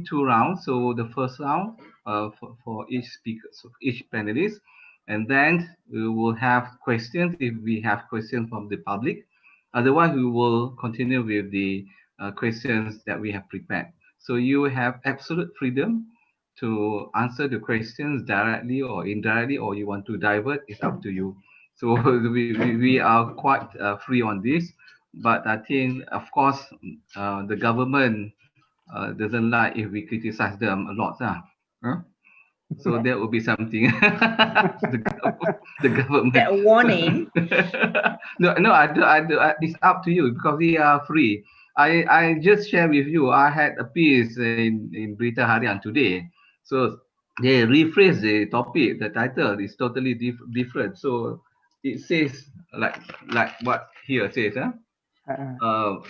two rounds. So the first round for each speaker, so each panelist, and then we will have questions if we have questions from the public. Otherwise, we will continue with the questions that we have prepared. So you have absolute freedom to answer the questions directly or indirectly, or you want to divert. It's up to you. So we are quite free on this, but I think, of course, the government doesn't like if we criticize them a lot. Huh? So that would be something. The government. Get a warning. No, it's up to you because we are free. I just share with you. I had a piece in Berita Harian today. So they rephrase the topic. The title is totally different. So it says like what here says. Uh,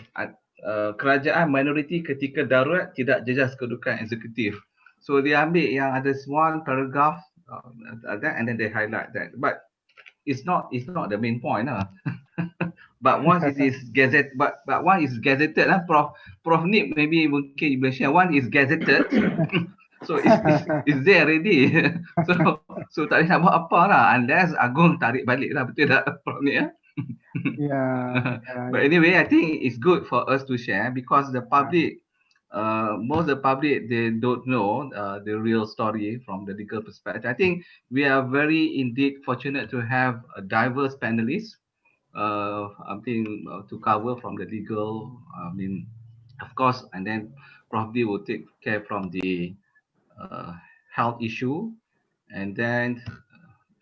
kerajaan minoriti ketika darurat tidak jejas kedudukan eksekutif. So dia ambil yang ada one paragraph that and then they highlight that. But it's not the main point lah. But once it is gazette, but one is gazetted lah. Prof Nip maybe mungkin you will share. One is gazetted, so it's there already. so tak boleh nak buat apa lah unless Agung tarik balik lah, betul tak Prof Nip ya? Yeah. But anyway, I think it's good for us to share because the public, most of the public, they don't know the real story from the legal perspective. I think we are very indeed fortunate to have a diverse panelists. I think to cover from the legal, of course, and then probably will take care from the health issue, and then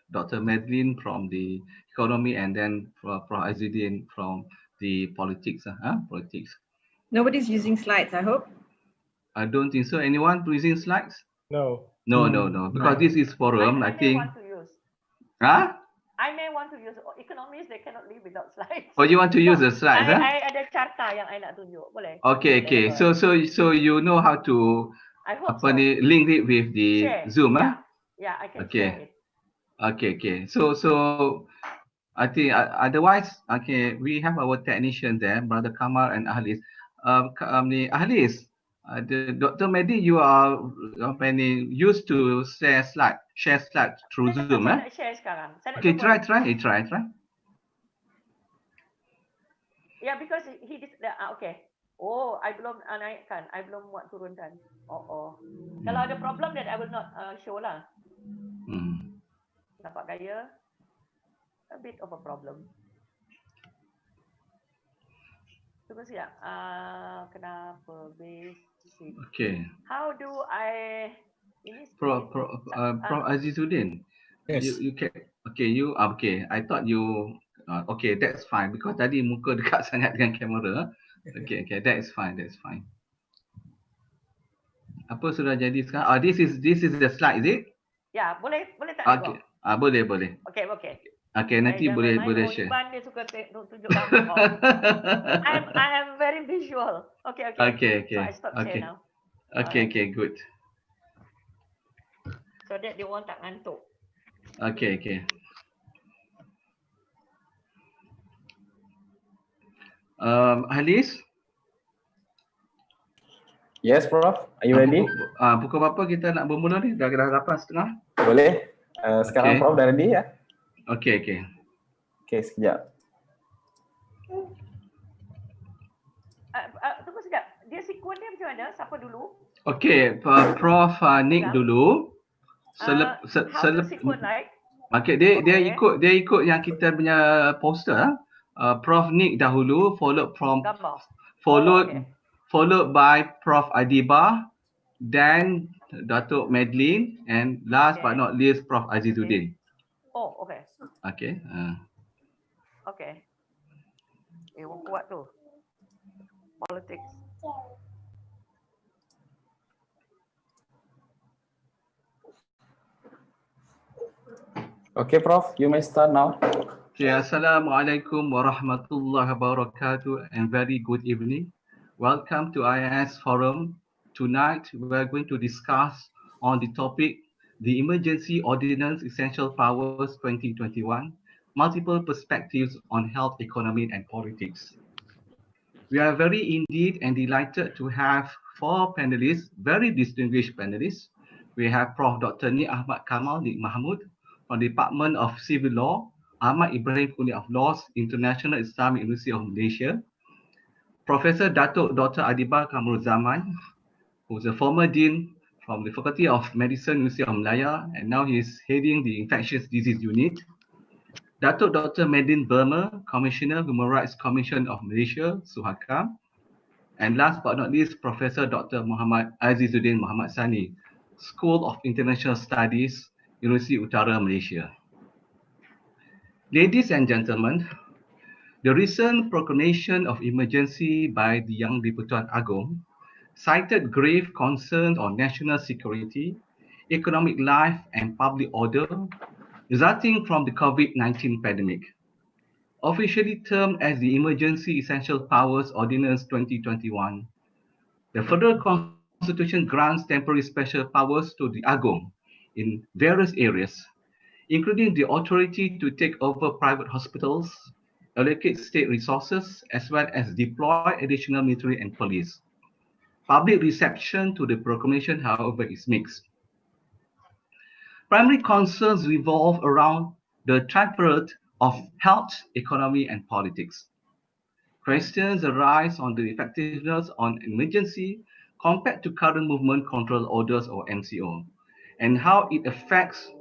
Dr. Madeline from the economy, and then Prof. Azizuddin from the politics. Politics. Nobody's using slides, I hope. I don't think so. Anyone using slides? No. No. Because this is forum. I think. Want to use. Huh? I may want to use economists. They cannot live without slides. Oh, you want to use the slides? I ada carta yang I nak tunjuk. Boleh? Okay. So you know how to link it with the share. Zoom, Yeah, I can okay. share it. Okay. So I think otherwise, okay, we have our technician there, Brother Kamal and Ahlis. Ahlis, Dr. Mehdi, you are used to share slide through Zoom, Saya nak share sekarang. Okay, try. Yeah, because he did okay. Oh, I belum naikkan. I belum buat turunkan. Oh. Kalau ada problem, then I will not show lah. Nampak gaya? A bit of a problem. Tunggu sekejap. Kenapa basic? Okay. How do I? Ini Prof Azizuddin. Yes. You can. Okay. I thought you. Okay, that's fine because tadi muka dekat sangat dengan kamera. Okay, that's fine. Apa sudah jadi sekarang? This is the slide, is it? Ya, boleh tak? Okay. Boleh. Okay. Okay, nanti boleh share. Iban dia suka tunjuk gambar. I am very visual. Okay. So I stop share now. Okay, good. So that dia orang tak ngantuk. Okay. Halis? Yes, Prof. Are you ready? Pukul berapa kita nak bermula ni? Dah 8:30? Boleh. Sekarang Prof dah ready ya? Okay. Okay, sekejap. Tunggu sekejap. Dia sequence dia macam mana? Siapa dulu? Okay, Prof Nick dulu. How the sequence like? Okay, dia ikut yang kita punya poster. Prof Nick dahulu, followed by Prof Adeeba, then Dato Madeline, and last but not least Prof Azizuddin. Oh, okay. Okay. Okay. Kuat tu. Politics. Okay, Prof, you may start now. Okay, Assalamualaikum warahmatullahi wabarakatuh and very good evening. Welcome to IAIS Forum. Tonight, we are going to discuss on the topic, the Emergency Ordinance Essential Powers 2021, multiple perspectives on health, economy and politics. We are very indeed and delighted to have 4 panelists, very distinguished panelists. We have Prof. Dr. Ni Ahmad Kamal Ni Mahmod from the Department of Civil Law, Ahmad Ibrahim Kulliyyah of Laws, International Islamic University of Malaysia. Professor Dato Dr. Adeeba Kamarulzaman, who's a former dean from the Faculty of Medicine, University of Malaya, and now he's heading the Infectious Disease Unit. Dato Dr. Madeline Berma, Commissioner, Human Rights Commission of Malaysia, Suhakam. And last but not least, Professor Dr. Mohamed Azizuddin Muhammad Sani, School of International Studies, University Utara, Malaysia. Ladies and gentlemen, the recent proclamation of emergency by the Yang di-Pertuan Agong cited grave concerns on national security, economic life, and public order resulting from the COVID-19 pandemic. Officially termed as the Emergency Essential Powers Ordinance 2021, the Federal Constitution grants temporary special powers to the Agong in various areas, including the authority to take over private hospitals, allocate state resources, as well as deploy additional military and police. Public reception to the proclamation, however, is mixed. Primary concerns revolve around the triumvirate of health, economy, and politics. Questions arise on the effectiveness on emergency compared to current movement control orders or MCO, and how it affects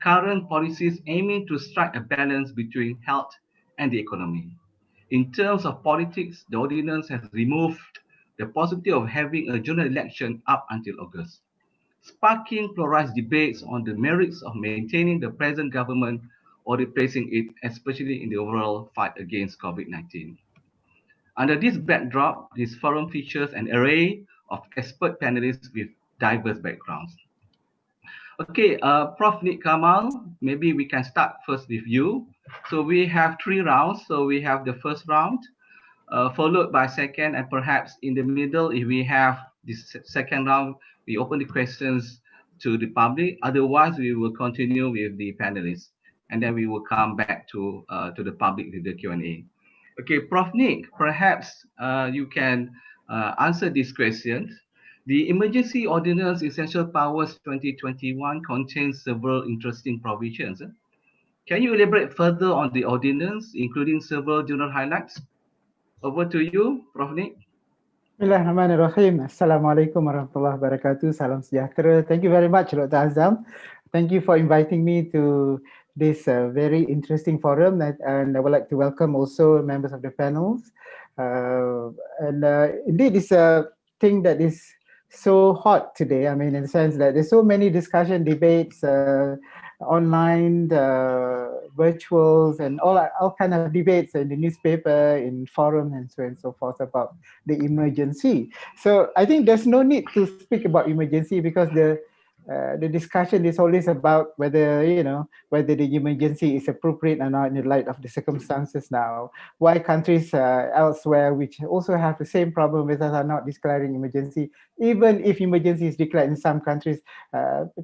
current policies aiming to strike a balance between health and the economy. In terms of politics, the ordinance has removed the possibility of having a general election up until August, sparking polarized debates on the merits of maintaining the present government or replacing it, especially in the overall fight against COVID-19. Under this backdrop, this forum features an array of expert panelists with diverse backgrounds. Okay, Prof. Nick Kamal, maybe we can start first with you. So we have 3 rounds. So we have the first round, followed by second, and perhaps in the middle, if we have this second round, we open the questions to the public. Otherwise, we will continue with the panelists, and then we will come back to the public with the Q&A. Okay, Prof. Nick, perhaps you can answer this question. The Emergency Ordinance Essential Powers 2021 contains several interesting provisions. Can you elaborate further on the ordinance, including several general highlights? Over to you, Prof. Nick. Bismillahirrahmanirrahim. Assalamualaikum warahmatullahi wabarakatuh. Salam sejahtera. Thank you very much, Dr. Azam. Thank you for inviting me to this very interesting forum, and I would like to welcome also members of the panels. Indeed, it's a thing that is so hot today. I mean, in the sense that there's so many discussion, debates, online, virtuals, and all kind of debates in the newspaper, in forum, and so on and so forth about the emergency. So I think there's no need to speak about emergency because the discussion is always about whether, whether the emergency is appropriate or not in the light of the circumstances now. Why countries elsewhere, which also have the same problem with us, are not declaring emergency, even if emergency is declared in some countries.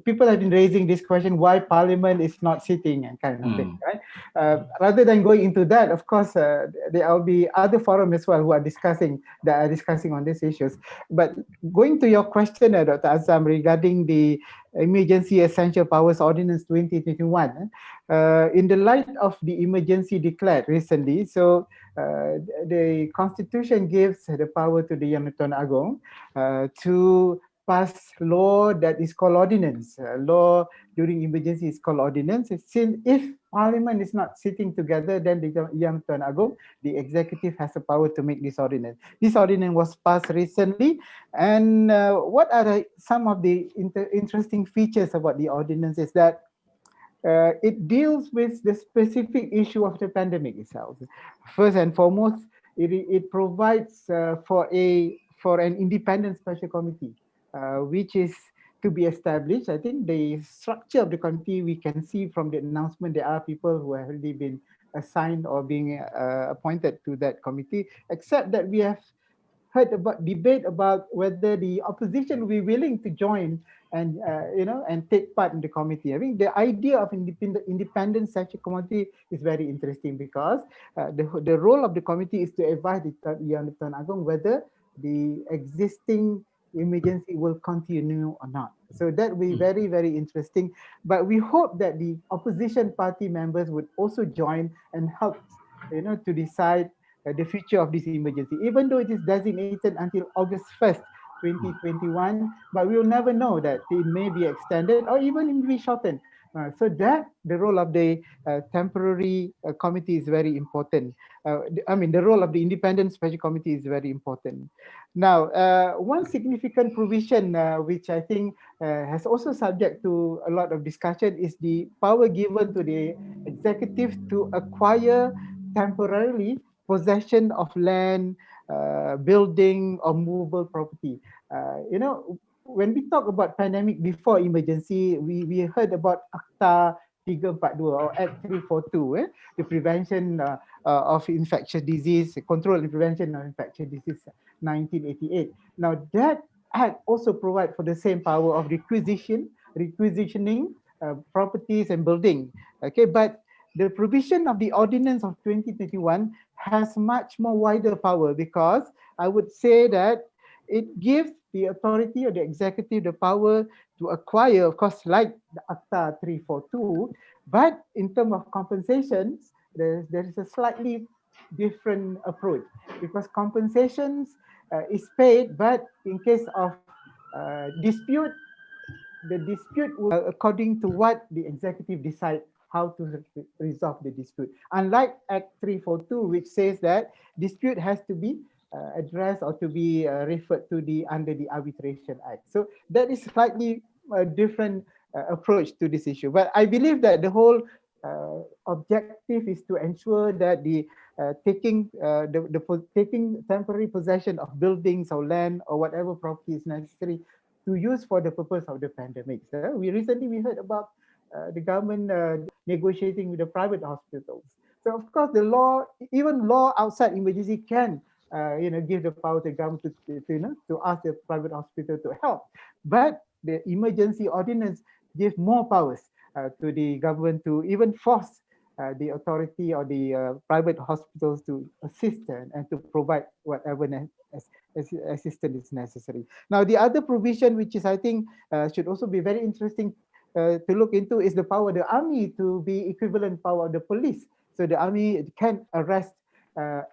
People have been raising this question, why Parliament is not sitting and kind of thing, right? Rather than going into that, of course, there will be other forums as well who are discussing on these issues. But going to your question, Dr. Azam, regarding the Emergency Essential Powers Ordinance 2021, in the light of the emergency declared recently, so the Constitution gives the power to the Yang di-Pertuan Agong to pass law that is called ordinance. Law during emergency is called ordinance. Since if Parliament is not sitting together, then the Yang di-Pertuan Agong, the executive, has the power to make this ordinance. This ordinance was passed recently, and what are some of the interesting features about the ordinance is that it deals with the specific issue of the pandemic itself. First and foremost, it provides for an independent special committee, which is to be established. I think the structure of the committee, we can see from the announcement, there are people who have already been assigned or being appointed to that committee, except that we have heard about debate about whether the opposition will be willing to join and and take part in the committee. I think the idea of independent statutory committee is very interesting because the role of the committee is to advise the Yang Tuan Agong whether the existing emergency will continue or not. So that will be very, very interesting. But we hope that the opposition party members would also join and help, to decide the future of this emergency, even though it is designated until August 1st, 2021, but we will never know that it may be extended or even be shortened. So that the role of the temporary committee is very important. The role of the independent special committee is very important. Now, one significant provision which I think has also subject to a lot of discussion is the power given to the executive to acquire temporarily possession of land, building, or movable property. When we talk about pandemic before emergency, we heard about Akta 342 or Act 342, the prevention of infectious disease, control and prevention of infectious disease, 1988. Now that act also provide for the same power of requisitioning properties and building. Okay, but the provision of the Ordinance of 2021 has much more wider power because I would say that it gives the authority or the executive the power to acquire, of course, like the Akta 342, but in terms of compensations, there is a slightly different approach because compensations is paid, but in case of dispute, the dispute will according to what the executive decide how to resolve the dispute. Unlike Act 342, which says that dispute has to be addressed or to be referred to under the Arbitration Act. So that is slightly different approach to this issue. But I believe that the whole objective is to ensure that the taking temporary possession of buildings or land or whatever property is necessary to use for the purpose of the pandemic. So we heard about the government negotiating with the private hospitals. So of course, the law, even law outside emergency, can give the power to the government to ask the private hospital to help. But the emergency ordinance gives more powers to the government to even force the authority or the private hospitals to assist and to provide whatever assistance is necessary. Now, the other provision, which is I think should also be very interesting to look into, is the power of the army to be equivalent power of the police. So the army can arrest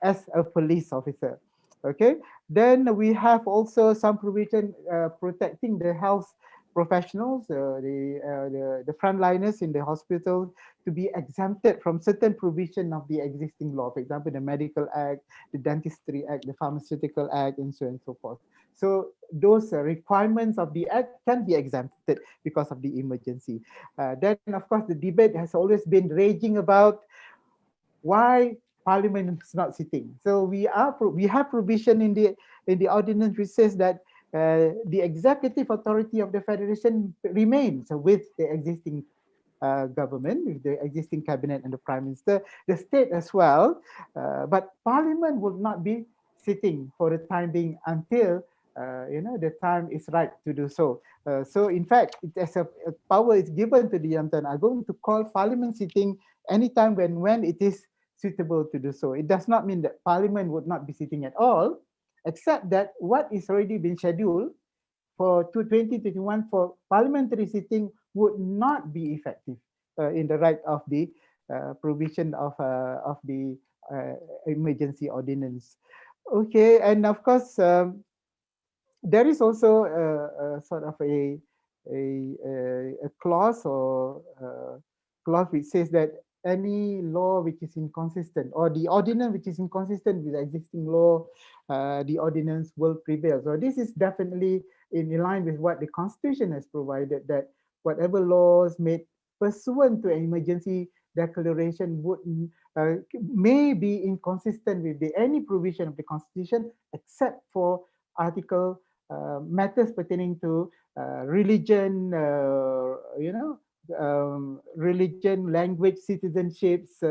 as a police officer. Okay. Then we have also some provision protecting the health professionals, the frontliners in the hospital, to be exempted from certain provision of the existing law. For example, the Medical Act, the Dentistry Act, the Pharmaceutical Act, and so on and so forth. So those requirements of the Act can be exempted because of the emergency. Then, of course, the debate has always been raging about why Parliament is not sitting. So we have provision in the ordinance which says that the executive authority of the federation remains with the existing government, with the existing cabinet and the prime minister, the state as well. But Parliament would not be sitting for the time being until the time is right to do so. So in fact, as a power is given to the Yang Tuan Agong to call Parliament sitting anytime when it is suitable to do so. It does not mean that Parliament would not be sitting at all, except that what is already been scheduled for 2021 for parliamentary sitting would not be effective in the right of the provision of the emergency ordinance. Okay, and of course, there is also a sort of a clause or clause which says that any law which is inconsistent or the ordinance which is inconsistent with the existing law, the ordinance will prevail. So this is definitely in line with what the Constitution has provided, that whatever laws made pursuant to an emergency declaration would may be inconsistent with any provision of the Constitution except for article matters pertaining to religion, religion, language, citizenships,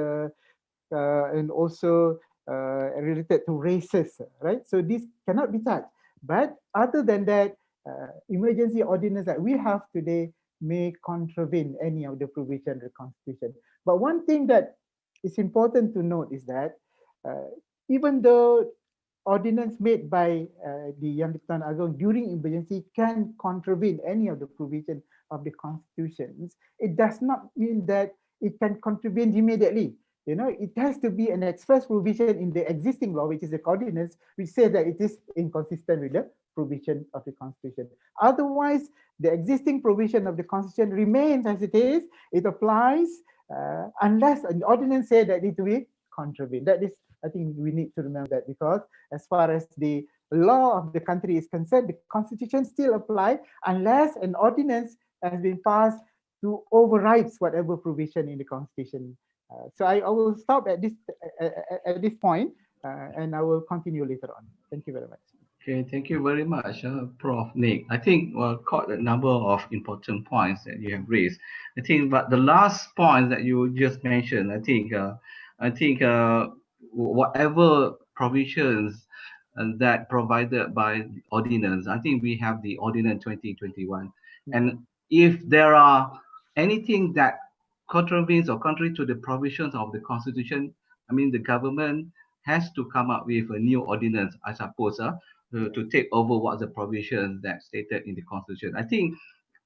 and also related to races, right? So this cannot be touched. But other than that, emergency ordinance that we have today may contravene any of the provision of the Constitution. But one thing that is important to note is that even though ordinance made by the Yang di-Pertuan Agong during emergency can contravene any of the provision of the constitutions, it does not mean that it can contravene immediately. You know, it has to be an express provision in the existing law, which is the ordinance, which says that it is inconsistent with the provision of the constitution. Otherwise, the existing provision of the constitution remains as it is. It applies unless an ordinance says that it will contravene. That is, I think we need to remember that, because as far as the law of the country is concerned, the constitution still applies unless an ordinance has been passed to overrides whatever provision in the constitution. So I will stop at this point, and I will continue later on. Thank you very much. Okay, thank you very much, Prof. Nick. I think quite a number of important points that you have raised. I think, but the last point that you just mentioned, I think whatever provisions that provided by the ordinance, I think we have the Ordinance 2021, and if there are anything that contravenes or contrary to the provisions of the Constitution, I mean the government has to come up with a new ordinance, I suppose, to take over what the provisions that stated in the Constitution. I think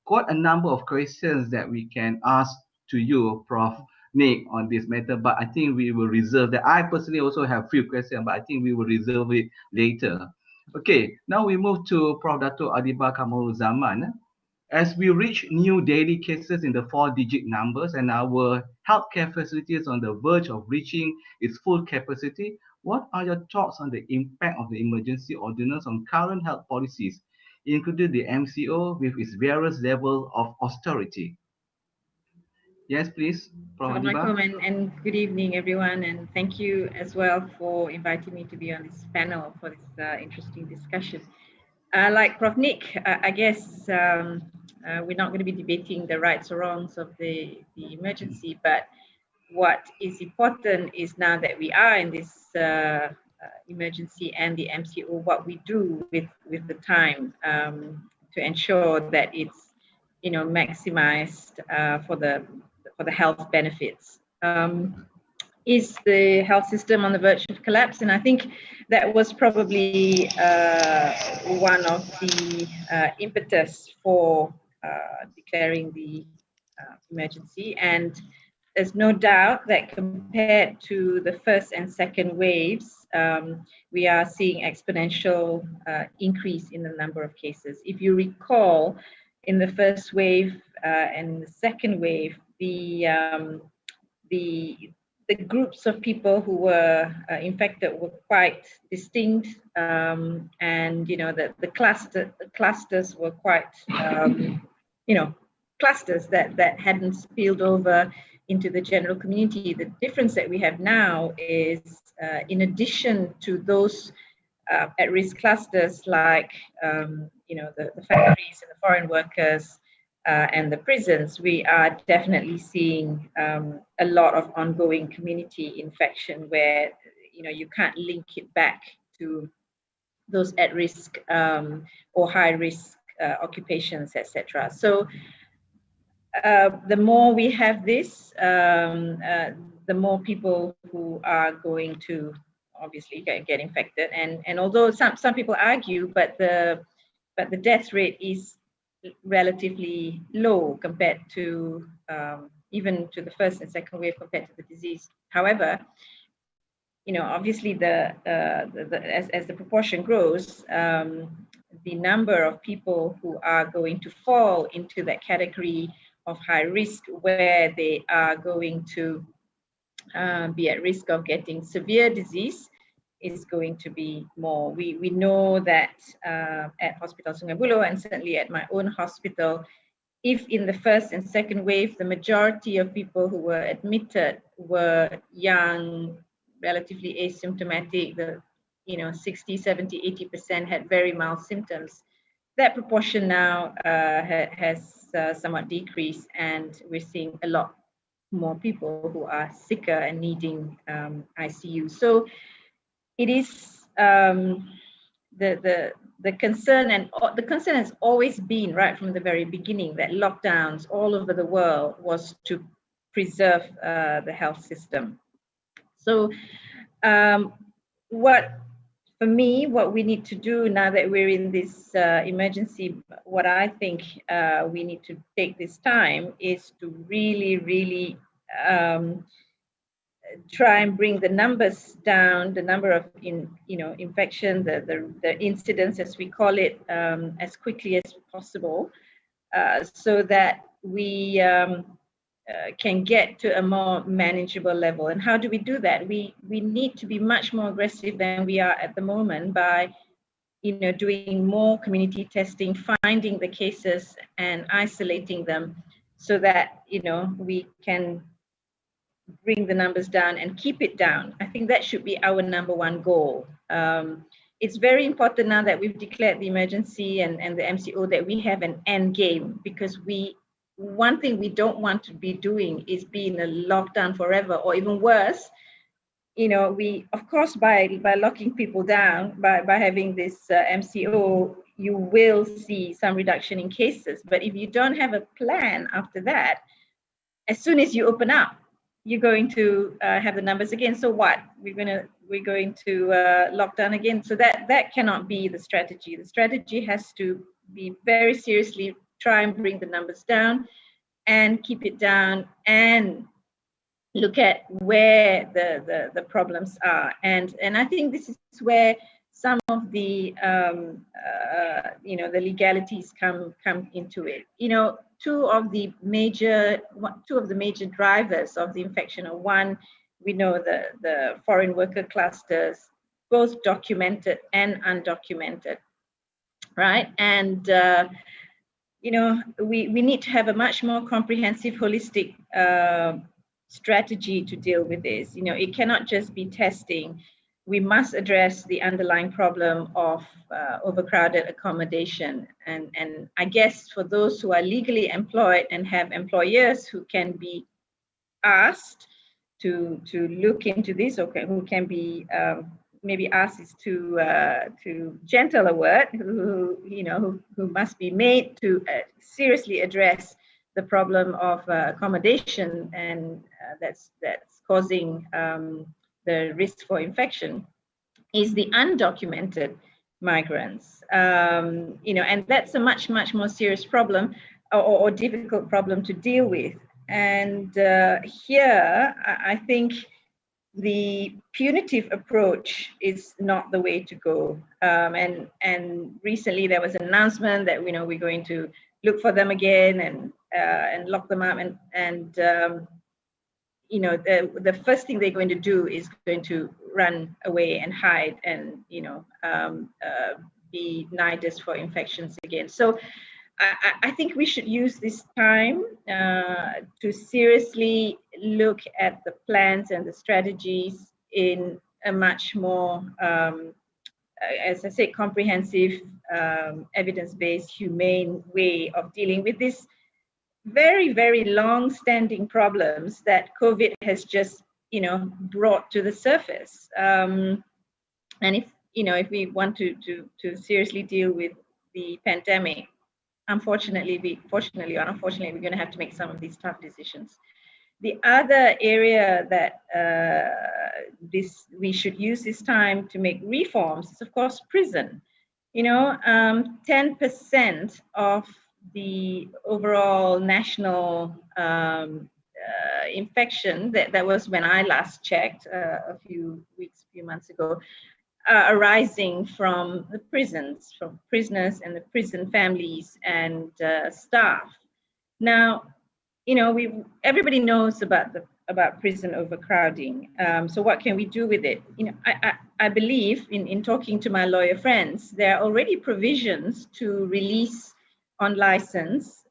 quite a number of questions that we can ask to you, Prof. Nick, on this matter, but I think we will reserve that. I personally also have a few questions, but I think we will reserve it later. Okay, now we move to Prof. Dato Adeeba Kamarulzaman. As we reach new daily cases in the 4-digit numbers and our healthcare facilities on the verge of reaching its full capacity, what are your thoughts on the impact of the emergency ordinance on current health policies, including the MCO with its various levels of austerity? Yes, please, Prof. Adeeba. Assalamualaikum and good evening, everyone. And thank you as well for inviting me to be on this panel for this interesting discussion. Like Prof. Nick, I guess we're not going to be debating the rights or wrongs of the emergency, but what is important is now that we are in this emergency and the MCO, what we do with the time to ensure that it's, you know, maximized for the health benefits. Is the health system on the verge of collapse? And I think that was probably one of the impetus for declaring the emergency. And there's no doubt that compared to the first and second waves, we are seeing exponential increase in the number of cases. If you recall, in the first wave and the second wave, the groups of people who were infected were quite distinct, and you know the clusters were quite clusters that hadn't spilled over into the general community. The difference that we have now is, in addition to those at-risk clusters like the factories and the foreign workers and the prisons, we are definitely seeing a lot of ongoing community infection where you can't link it back to those at-risk or high-risk occupations, etc. So the more we have this, the more people who are going to obviously get infected. And although some people argue, but the death rate is relatively low compared to even to the first and second wave compared to the disease. However, obviously as the proportion grows, the number of people who are going to fall into that category of high risk, where they are going to be at risk of getting severe disease, is going to be more. We know that at Hospital Sungai Buloh, and certainly at my own hospital, if in the first and second wave, the majority of people who were admitted were young, relatively asymptomatic, 60, 70, 80% had very mild symptoms. That proportion now has somewhat decreased, and we're seeing a lot more people who are sicker and needing ICU. So it is the concern, and the concern has always been right from the very beginning that lockdowns all over the world was to preserve the health system. So for me, what we need to do now that we're in this emergency, what I think we need to take this time is to really try and bring the numbers down, the number of infection, the incidence as we call it, as quickly as possible, so that we can get to a more manageable level. And how do we do that? We need to be much more aggressive than we are at the moment by doing more community testing, finding the cases and isolating them, so that we can bring the numbers down and keep it down. I think that should be our number one goal. It's very important now that we've declared the emergency and the MCO that we have an end game, because one thing we don't want to be doing is be in a lockdown forever, or even worse, we, of course, by locking people down, by having this MCO, you will see some reduction in cases. But if you don't have a plan after that, as soon as you open up, you're going to have the numbers again. So what? We're going to lock down again. So that cannot be the strategy. The strategy has to be very seriously try and bring the numbers down and keep it down and look at where the problems are. And I think this is where some of the the legalities come into it. Two of the major drivers of the infection are, one, we know the foreign worker clusters, both documented and undocumented, right? And we need to have a much more comprehensive, holistic strategy to deal with this. It cannot just be testing. We must address the underlying problem of overcrowded accommodation. And I guess for those who are legally employed and have employers who can be asked to look into this, or who can be maybe asked is too gentle a word, who must be made to seriously address the problem of accommodation, and that's causing the risk for infection, is the undocumented migrants. And that's a much more serious problem, or difficult problem to deal with. And here, I think the punitive approach is not the way to go. And recently there was an announcement that we're going to look for them again and lock them up, and the first thing they're going to do is going to run away and hide and be nidus for infections again. So I think we should use this time to seriously look at the plans and the strategies in a much more, as I say, comprehensive, evidence-based, humane way of dealing with this very long-standing problems that COVID has just brought to the surface. And if we want to seriously deal with the pandemic, unfortunately or unfortunately, we're going to have to make some of these tough decisions. The other area that we should use this time to make reforms is, of course, prison. 10% of the overall national infection, that was when I last checked a few months ago, arising from the prisons, from prisoners and the prison families and staff. Now, everybody knows about prison overcrowding. So what can we do with it? I believe in talking to my lawyer friends, there are already provisions to release on license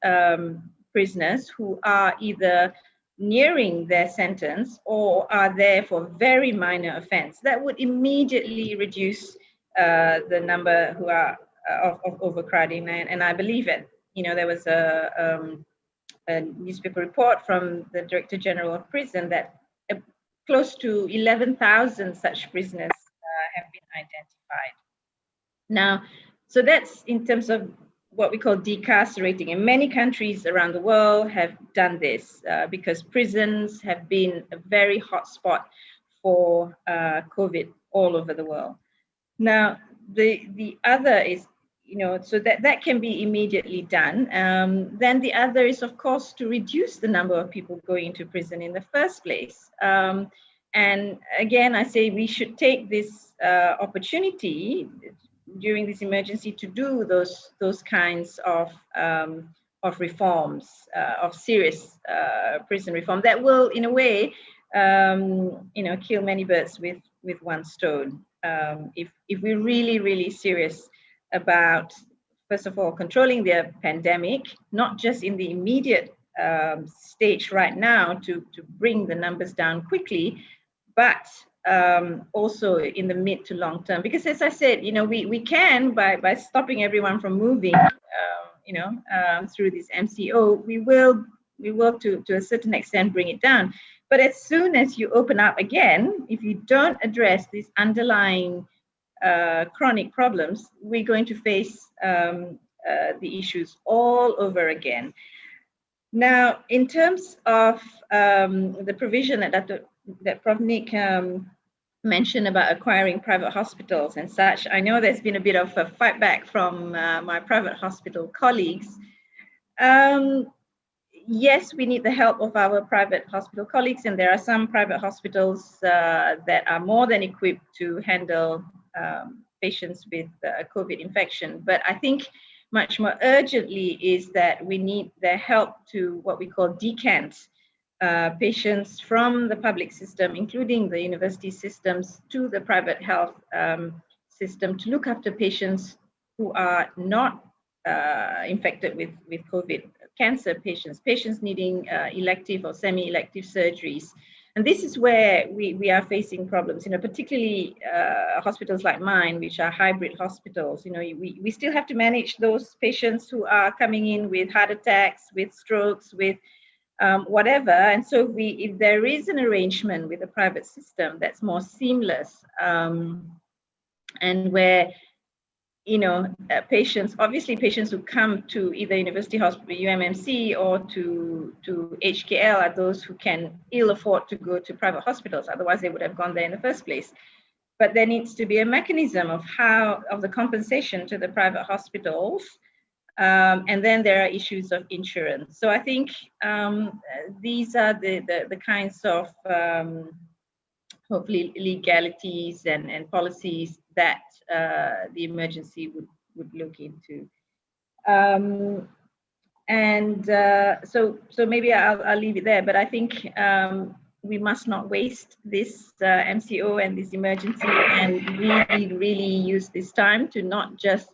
prisoners who are either nearing their sentence or are there for very minor offense. That would immediately reduce the number who are of overcrowding, and I believe it. There was a newspaper report from the Director General of Prison that close to 11,000 such prisoners have been identified. Now, so that's in terms of what we call decarcerating. And many countries around the world have done this because prisons have been a very hot spot for COVID all over the world. Now, the other is, so that can be immediately done. Then the other is, of course, to reduce the number of people going into prison in the first place. And again, I say we should take this opportunity during this emergency to do those kinds of reforms, of serious prison reform that will, in a way, kill many birds with one stone. If we're really serious about, first of all, controlling the pandemic, not just in the immediate stage right now to bring the numbers down quickly, but also in the mid to long term. Because as I said, we can, by stopping everyone from moving, through this MCO, we will to a certain extent bring it down. But as soon as you open up again, if you don't address these underlying chronic problems, we're going to face the issues all over again. Now, in terms of the provision that Prof. Nick mentioned about acquiring private hospitals and such, I know there's been a bit of a fight back from my private hospital colleagues. Yes, we need the help of our private hospital colleagues, and there are some private hospitals that are more than equipped to handle patients with COVID infection. But I think much more urgently is that we need their help to what we call decant patients from the public system, including the university systems, to the private health system to look after patients who are not infected with COVID, cancer patients needing elective or semi-elective surgeries. And this is where we are facing problems, particularly hospitals like mine, which are hybrid hospitals. We still have to manage those patients who are coming in with heart attacks, with strokes, with whatever. And so if there is an arrangement with the private system that's more seamless, and where patients who come to either University Hospital, UMMC, or to HKL are those who can ill afford to go to private hospitals. Otherwise, they would have gone there in the first place. But there needs to be a mechanism of the compensation to the private hospitals. And then there are issues of insurance. So I think these are the kinds of hopefully legalities and policies that the emergency would look into. So maybe I'll leave it there, but I think we must not waste this MCO and this emergency, and really use this time to not just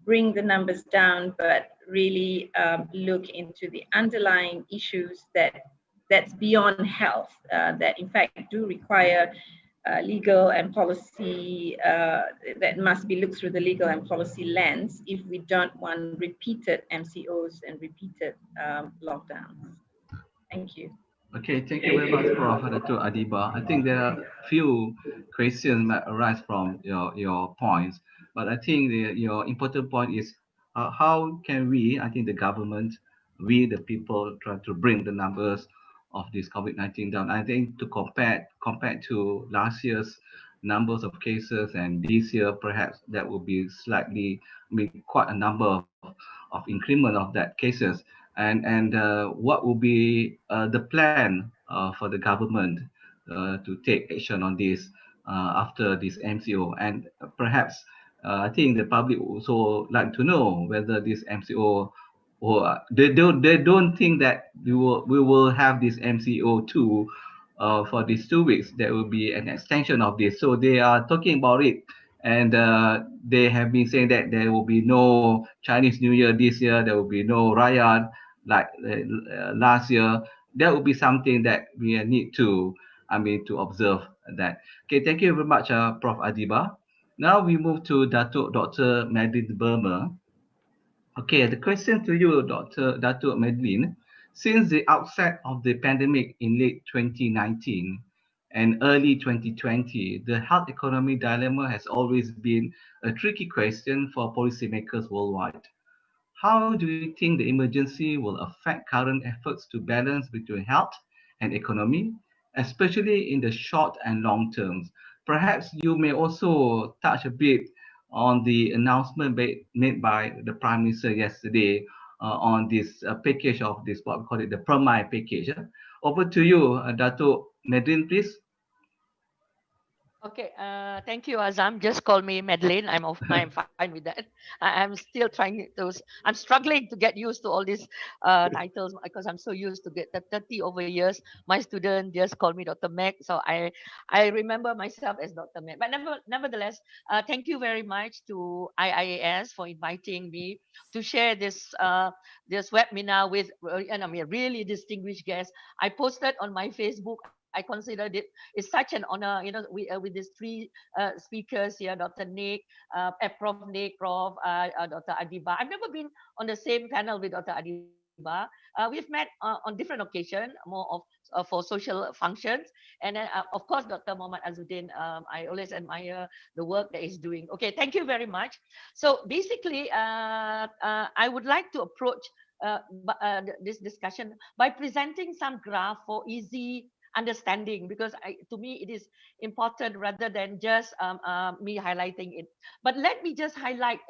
bring the numbers down, but really look into the underlying issues that's beyond health, that in fact do require legal and policy, that must be looked through the legal and policy lens if we don't want repeated MCOs and repeated lockdowns. Thank you. Okay, thank you very much, Prof. Dato Adeeba. I think there are few questions that arise from your points, but I think your important point is how can we, I think the government, we the people, try to bring the numbers of this COVID-19 down. I think to compare to last year's numbers of cases and this year, perhaps that will be slightly, quite a number of increment of that cases. And what will be the plan for the government to take action on this after this MCO? And perhaps I think the public also like to know whether this MCO, or they don't think that we will have this MCO too for these 2 weeks. There will be an extension of this, so they are talking about it. And they have been saying that there will be no Chinese New Year this year, there will be no Raya like last year. That will be something that we need to, to observe that. Okay, thank you very much, Prof. Adeeba. Now we move to Dr. Madeline Berma. Okay, the question to you, Dato Madeline. Since the outset of the pandemic in late 2019, and early 2020, the health economy dilemma has always been a tricky question for policymakers worldwide. How do you think the emergency will affect current efforts to balance between health and economy, especially in the short and long terms? Perhaps you may also touch a bit on the announcement made by the Prime Minister yesterday on this package of this, what we call it, the Berma package. Over to you, Dato Madeline, please. Okay, thank you, Azam. Just call me Madeline. I'm fine with that. I'm still trying to. I'm struggling to get used to all these titles because I'm so used to get the 30 over years. My student just call me Dr. Mac, so I remember myself as Dr. Mac. But nevertheless, thank you very much to IIAS for inviting me to share this webinar with a really distinguished guest. I posted on my Facebook. I considered it's such an honor, with these three speakers here, Dr. Nick, Prof. Nick, Prof. Dr. Adeeba. I've never been on the same panel with Dr. Adeeba. We've met on different occasions, more of for social functions, and then of course Dr. Mohamed Azizuddin. I always admire the work that he's doing. Okay, thank you very much. So basically, I would like to approach this discussion by presenting some graph for easy understanding, because to me it is important rather than just me highlighting it. But let me just highlight,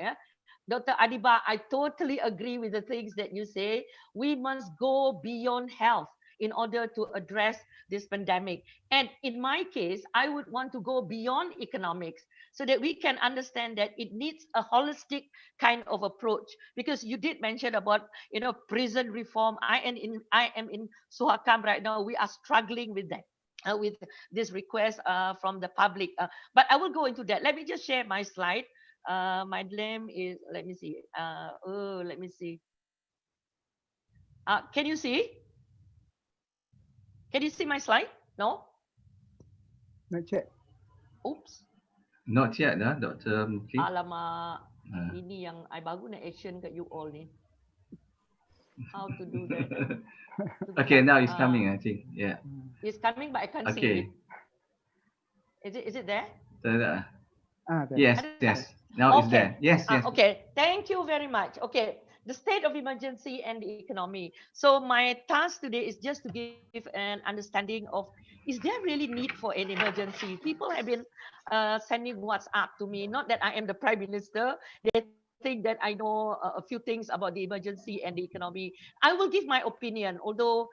Dr. Adeeba, I totally agree with the things that you say. We must go beyond health in order to address this pandemic. And in my case, I would want to go beyond economics so that we can understand that it needs a holistic kind of approach. Because you did mention about, prison reform. I am in Suhakam right now. We are struggling with that. With this request from the public. But I will go into that. Let me just share my slide. My name is, let me see. Let me see. Can you see? Can you see my slide? No? Not yet. Oops. Not yet, Dr. Mukti. Alamak. Ini yang I baru nak action kat you all ni. How to do that? Okay, now it's coming, I think. Yeah. It's coming, but I can't see it. Is it there? There. Yes. Now it's there. Yes. Okay. Thank you very much. Okay. The state of emergency and the economy. So my task today is just to give an understanding of, is there really need for an emergency? People have been sending WhatsApp to me. Not that I am the Prime Minister. They think that I know a few things about the emergency and the economy. I will give my opinion. Although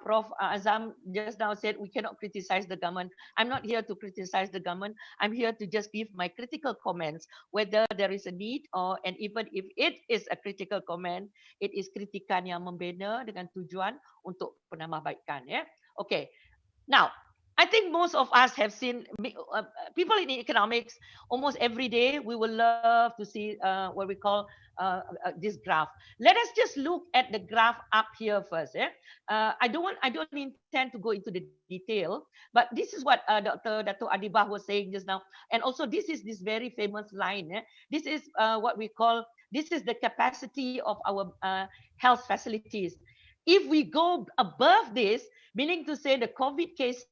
Prof. Azam just now said we cannot criticize the government. I'm not here to criticize the government. I'm here to just give my critical comments, whether there is a need and even if it is a critical comment, it is kritikan yang membina dengan tujuan untuk penambahbaikan. Okay. Now, I think most of us have seen people in economics almost every day. We will love to see what we call this graph. Let us just look at the graph up here first. I don't intend to go into the detail, but this is what Dato Adeeba was saying just now, and also this is this very famous line. This is what we call, this is the capacity of our health facilities. If we go above this, meaning to say the COVID cases,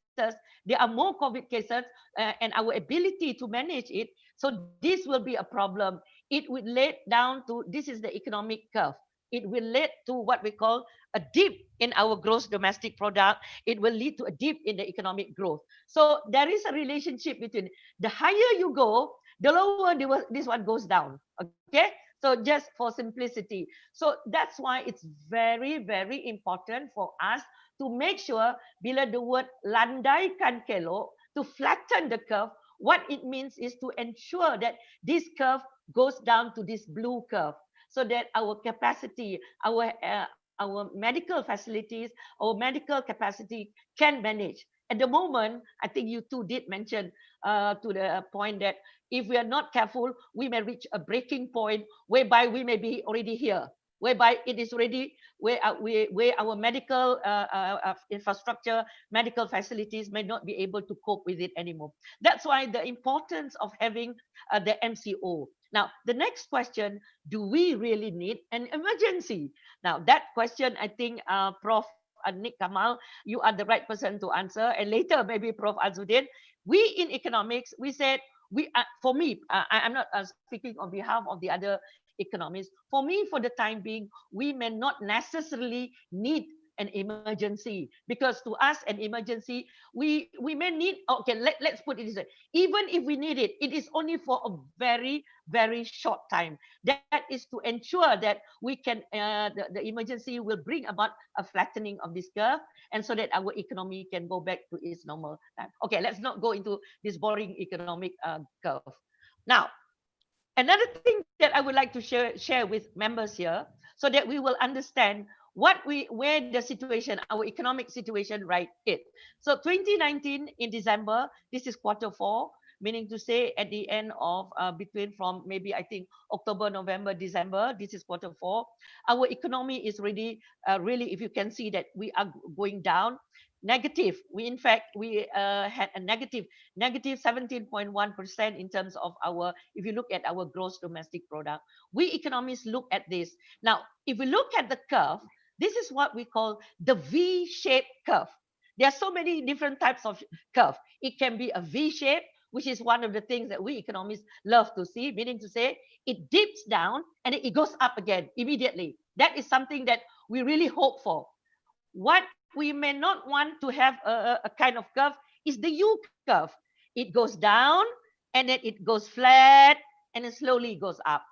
there are more COVID cases and our ability to manage it. So this will be a problem. It will lead down to, this is the economic curve. It will lead to what we call a dip in our gross domestic product. It will lead to a dip in the economic growth. So there is a relationship between the higher you go, the lower this one goes down. Okay. So just for simplicity. So that's why it's very, very important for us to make sure bila the word landaikan kelok, to flatten the curve, what it means is to ensure that this curve goes down to this blue curve, so that our capacity, our medical facilities, our medical capacity can manage. At the moment, I think you two did mention to the point that if we are not careful, we may reach a breaking point whereby we may be already here, whereby it is already where our medical infrastructure, medical facilities may not be able to cope with it anymore. That's why the importance of having the MCO. Now, the next question, do we really need an emergency? Now, that question, I think Prof. Nick Kamal, you are the right person to answer. And later, maybe Prof. Azizuddin. We in economics, we said, for me, I'm not speaking on behalf of the other economists. For me, for the time being, we may not necessarily need an emergency, because to us an emergency, we may need, okay, let's put it this way. Even if we need it, it is only for a very, very short time. That is to ensure that we can, the emergency will bring about a flattening of this curve, and so that our economy can go back to its normal time. Okay, let's not go into this boring economic curve. Now, another thing that I would like to share with members here, so that we will understand where the situation, our economic situation right is. So 2019 in December, this is quarter 4, meaning to say at the end of between from maybe I think October, November, December, this is quarter 4. Our economy is really, if you can see that we are going down, negative. In fact, we had a negative 17.1% in terms of our, if you look at our gross domestic product. We economists look at this. Now, if we look at the curve, this is what we call the V-shaped curve. There are so many different types of curve. It can be a V shape, which is one of the things that we economists love to see, meaning to say it dips down and it goes up again immediately. That is something that we really hope for. What we may not want to have a kind of curve is the U curve. It goes down and then it goes flat and then slowly goes up.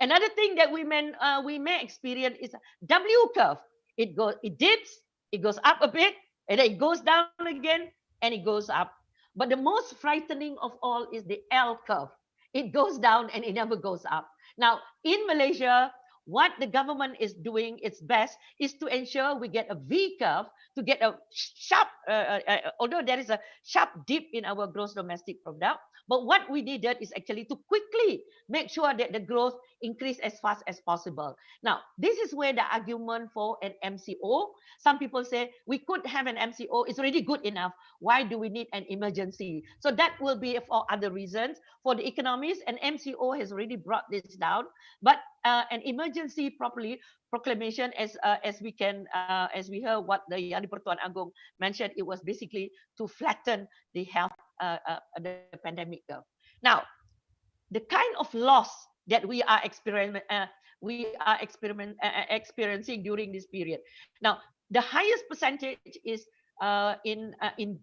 Another thing that we may experience is a W curve. It dips, it goes up a bit, and then it goes down again, and it goes up. But the most frightening of all is the L curve. It goes down and it never goes up. Now, in Malaysia, what the government is doing its best is to ensure we get a V curve, to get a sharp, although there is a sharp dip in our gross domestic product, but what we needed is actually to quickly make sure that the growth increase as fast as possible. Now, this is where the argument for an MCO, some people say we could have an MCO, it's already good enough. Why do we need an emergency? So that will be for other reasons. For the economists, an MCO has already brought this down, but an emergency proclamation, as we heard what the Yang di-Pertuan Agong mentioned, it was basically to flatten the health, the pandemic curve. Now, the kind of loss that we are experiencing during this period. Now, the highest percentage is in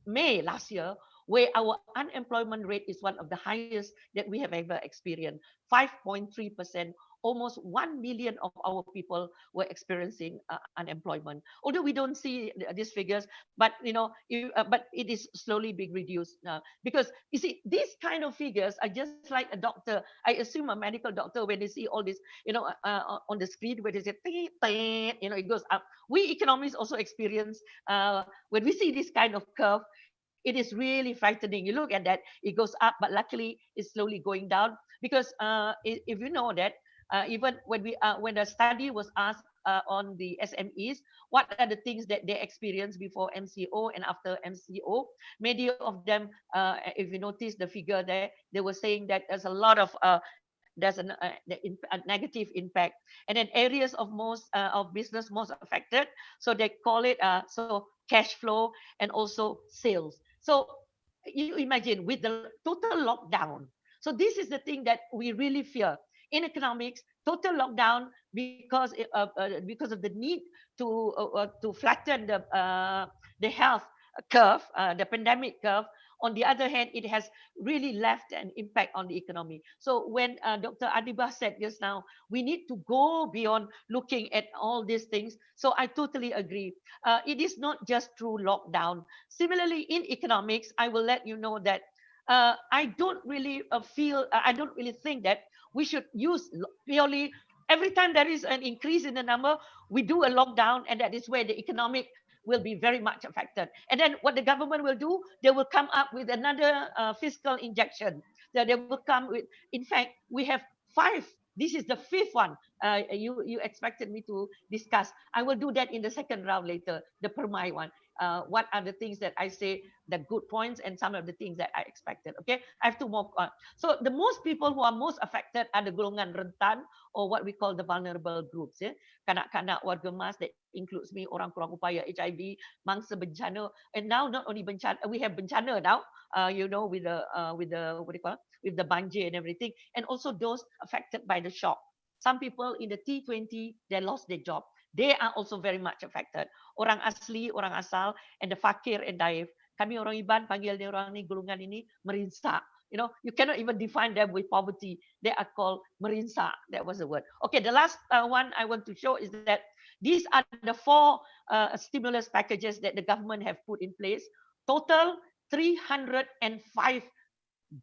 May last year, where our unemployment rate is one of the highest that we have ever experienced, 5.3%. Almost 1 million of our people were experiencing unemployment. Although we don't see these figures, but but it is slowly being reduced now, because you see these kind of figures are just like a doctor. I assume a medical doctor, when they see all this, on the screen where they say, it goes up. We economists also experience when we see this kind of curve. It is really frightening. You look at that, it goes up, but luckily it's slowly going down, because if you know that. Even when the study was asked on the SMEs, what are the things that they experienced before MCO and after MCO? Many of them, if you notice the figure there, they were saying that there's a lot of there's a negative impact, and then areas of business most affected. So they call it cash flow and also sales. So you imagine with the total lockdown. So this is the thing that we really fear. In economics, total lockdown because of the need to flatten the health curve, the pandemic curve. On the other hand, it has really left an impact on the economy. So when Dr. Adeeba said just now, we need to go beyond looking at all these things. So I totally agree. It is not just through lockdown. Similarly, in economics, I will let you know that I don't really think that we should use purely every time there is an increase in the number, we do a lockdown, and that is where the economic will be very much affected. And then what the government will do, they will come up with another fiscal injection. That they will come with, in fact, we have 5. This is the 5th one. You expected me to discuss. I will do that in the second round later, the Permai one. what are the things that I say, the good points, and some of the things that I expected. Okay, I have to move on. So the most people who are most affected are the golongan rentan, or what we call the vulnerable groups. Yeah, kanak-kanak, warga emas, that includes me, orang kurang upaya, HIV, mangsa bencana, and now not only bencana, we have bencana now. You know, with the what do you call it? With the banjir and everything, and also those affected by the shock. Some people in the T20, they lost their job. They are also very much affected. Orang asli, orang asal, and the fakir and daif. Kami orang Iban panggil dia orang ni, golongan ini merinsak. You know, you cannot even define them with poverty. They are called merinsak. That was the word. Okay, the last one I want to show is that these are the 4 stimulus packages that the government have put in place. Total 305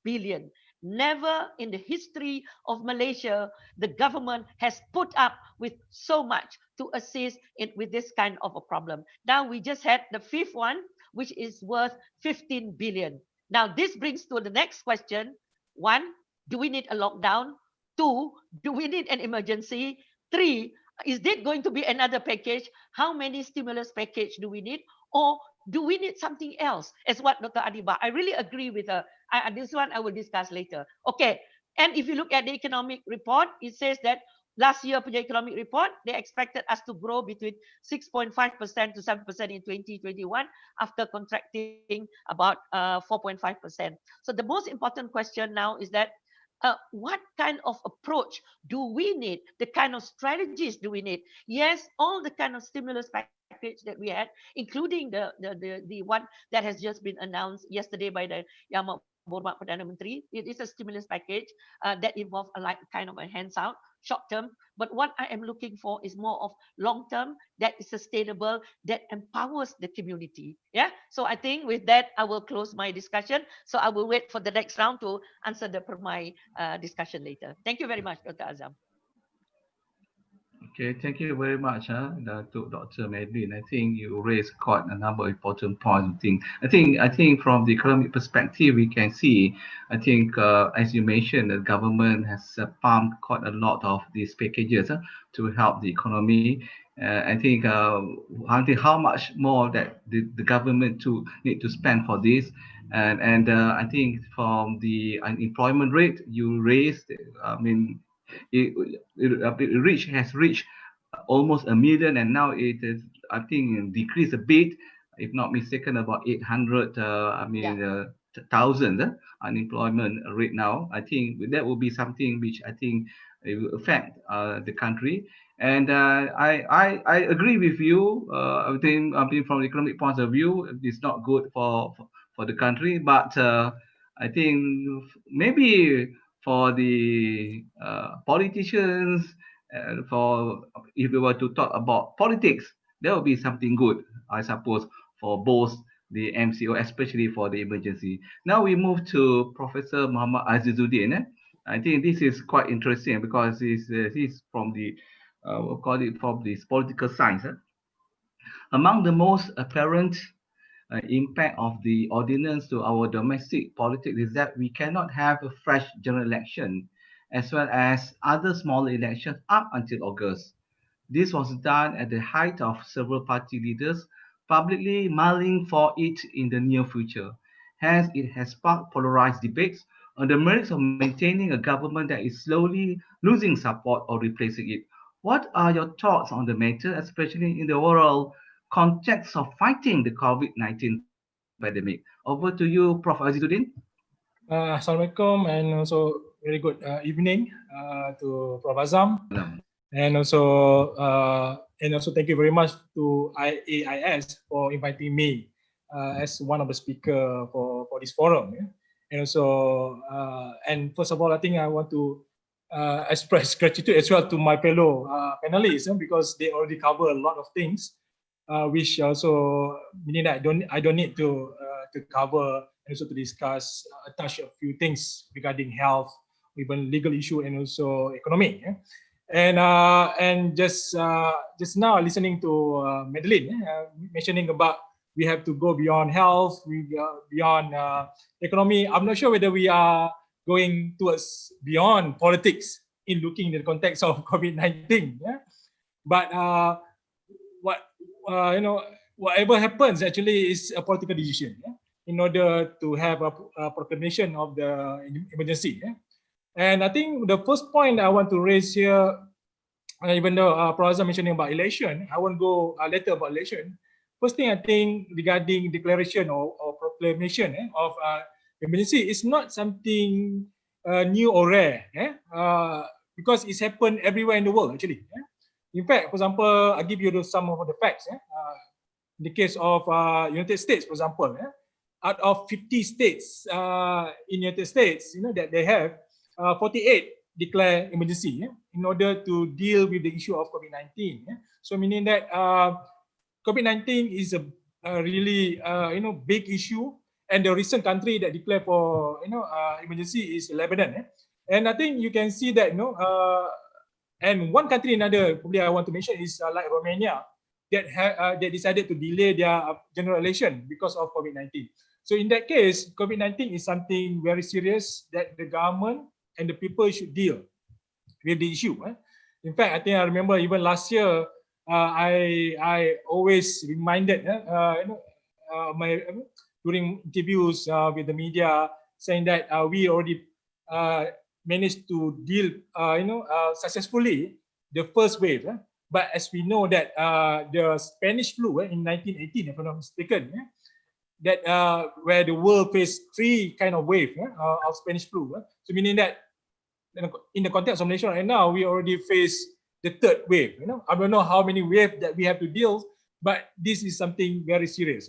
billion. Never in the history of Malaysia, the government has put up with so much to assist with this kind of a problem. Now we just had the 5th one, which is worth 15 billion. Now this brings to the next question. 1, do we need a lockdown? 2, do we need an emergency? 3, is it going to be another package? How many stimulus package do we need? Or do we need something else? As what Dr. Adeeba, I really agree with her. This one I will discuss later. Okay, and if you look at the economic report, it says that last year punya economic report, they expected us to grow between 6.5% to 7% in 2021 after contracting about 4.5%. So the most important question now is that what kind of approach do we need? The kind of strategies do we need? Yes, all the kind of stimulus package that we had, including the one that has just been announced yesterday by the Berma Perdana Menteri. It is a stimulus package that involves a kind of a hands out, short term. But what I am looking for is more of long term, that is sustainable, that empowers the community. Yeah. So I think with that, I will close my discussion. So I will wait for the next round to answer my discussion later. Thank you very much, Dr. Azam. Okay, thank you very much, Dr. Madeline. I think you raised quite a number of important points. I think from the economic perspective, we can see, I think, as you mentioned, the government has pumped quite a lot of these packages to help the economy. I think how much more that the government need to spend for this. And I think from the unemployment rate you raised, I mean, has reached almost 1 million, and now it is, I think, decreased a bit, if not mistaken, about 800,000 unemployment rate now. I think that will be something which I think it will affect the country. And I agree with you. I think from the economic point of view, it's not good for the country, but I think maybe for the politicians, for if we were to talk about politics, there will be something good, I suppose, for both the MCO, especially for the emergency. Now we move to Professor Muhammad Azizuddin. I think this is quite interesting because he's from the we'll call it from this political science. Among the most apparent impact of the ordinance to our domestic politics is that we cannot have a fresh general election as well as other smaller elections up until August. This was done at the height of several party leaders publicly mulling for it in the near future. Hence, it has sparked polarized debates on the merits of maintaining a government that is slowly losing support or replacing it. What are your thoughts on the matter, especially in the overall context of fighting the COVID-19 pandemic? Over to you, Prof. Azizuddin. Assalamualaikum, and also very good evening to Prof. Azam, and also thank you very much to IAIS for inviting me as one of the speakers for this forum. Yeah? And also, and first of all, I think I want to express gratitude as well to my fellow panelists because they already cover a lot of things, which also meaning that I don't need to cover and also to discuss touch a few things regarding health, even legal issue, and also economy. Yeah? And just now listening to Madeline mentioning about we have to go beyond health, beyond economy. I'm not sure whether we are going towards beyond politics in looking in the context of COVID-19. Yeah? But whatever happens actually is a political decision, in order to have a proclamation of the emergency. And I think the first point I want to raise here, even though Prof Azam mentioning about election, I won't go later about election. First thing I think regarding declaration or proclamation of emergency is not something new or rare, because it's happened everywhere in the world actually. In fact, for example, I'll give you some of the facts. In the case of United States, for example, out of 50 states in United States, that they have, 48 declare emergency in order to deal with the issue of COVID-19. So meaning that COVID-19 is a really big issue, and the recent country that declared for emergency is Lebanon. And I think you can see that and one country another probably I want to mention is like Romania, that decided to delay their general election because of COVID-19. So in that case, COVID-19 is something very serious that the government and the people should deal with the issue. In fact, I think I remember even last year, I always reminded during interviews with the media, saying that we already managed to deal successfully the first wave. But as we know that the Spanish flu in 1918, if I'm not mistaken, that where the world faced 3 kind of wave of Spanish flu. So meaning that in the context of Malaysia right now, we already face the 3rd wave. I don't know how many waves that we have to deal, but this is something very serious.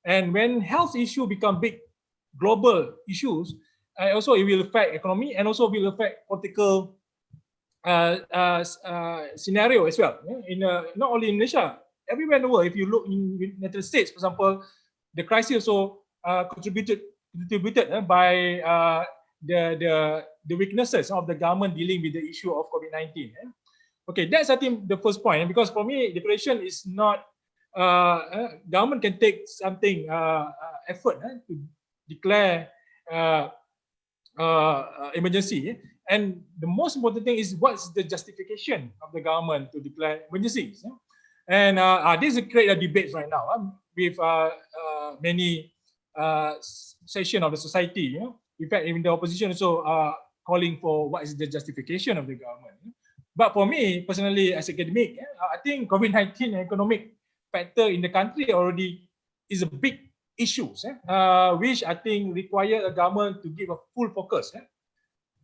And when health issue become big global issues, also it will affect economy and also will affect political scenario as well. In not only in Malaysia, everywhere in the world. If you look in United States, for example, the crisis also contributed by the weaknesses of the government dealing with the issue of COVID-19. Okay, that's I think the first point. Because for me, declaration is not government can take something effort to declare emergency. And the most important thing is what's the justification of the government to declare emergencies. And this create a debate right now with many section of the society. In fact, even the opposition also calling for what is the justification of the government. But for me personally, as academic, I think COVID-19 economic factor in the country already is a big issue, which I think require a government to give a full focus.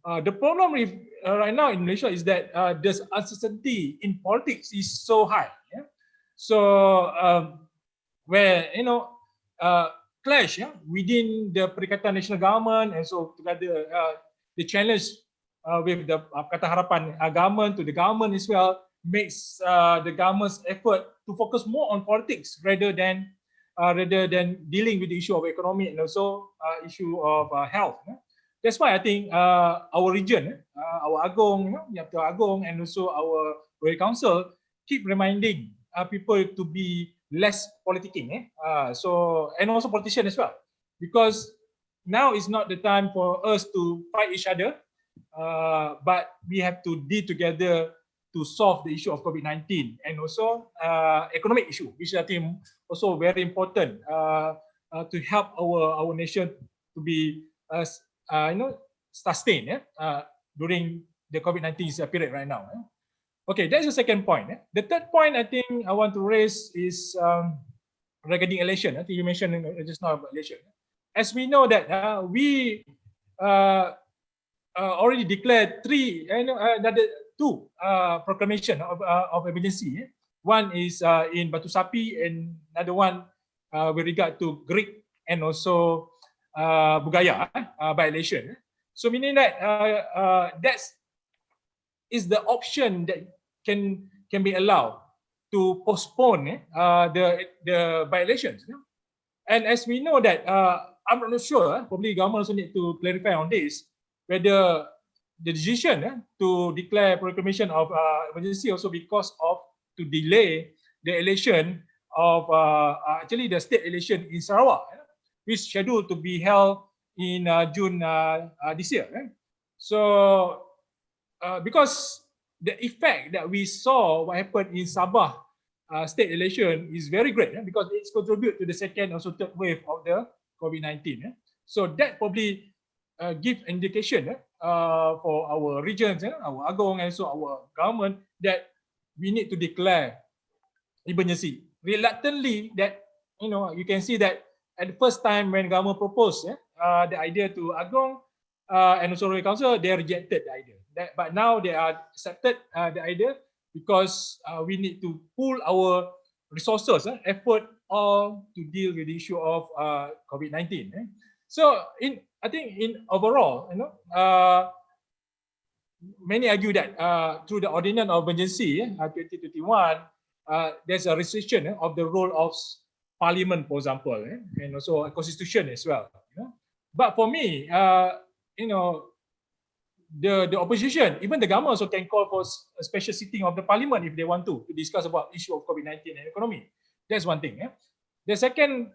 The problem with, right now in Malaysia is that the uncertainty in politics is so high. So where clash within the Perikatan National Government, and so together the challenge with the Pakatan Harapan government to the government as well makes the government's effort to focus more on politics rather than dealing with the issue of economy and also issue of health. That's why I think our region, our Agong, Agong, and also our Royal Council keep reminding people to be less politicking. So, and also politicians as well, because now is not the time for us to fight each other, but we have to deal together to solve the issue of COVID-19 and also economic issue, which I think also very important to help our nation to be sustained during the COVID-19 period right now. Okay, that's the second point. The third point I think I want to raise is regarding election. I think you mentioned just now about election. As we know that we already declared two proclamation of emergency. One is in Batu Sapi, and another one with regard to Greek and also Bugaya by election. So meaning that that is the option that can be allowed to postpone the by elections. And as we know that I'm not sure, probably government also need to clarify on this, whether the decision to declare proclamation of emergency also because of to delay the election of actually the state election in Sarawak, which is scheduled to be held in June this year. So because the effect that we saw what happened in Sabah state election is very great because it's contribute to the second also third wave of the COVID-19. So that probably give indication for our regions, our agong, and so our government that we need to declare emergency. Reluctantly, that you can see that at the first time when government proposed the idea to agong and also royal council, they rejected the idea. But now they are accepted the idea because we need to pool our resources, effort, all to deal with the issue of COVID-19. So I think in overall, many argue that through the Ordinance of Emergency 2021, there's a restriction of the role of Parliament, for example, and also a constitution as well. But for me, the opposition, even the government also can call for a special sitting of the Parliament if they want to discuss about issue of COVID-19 and economy. That's one thing. The second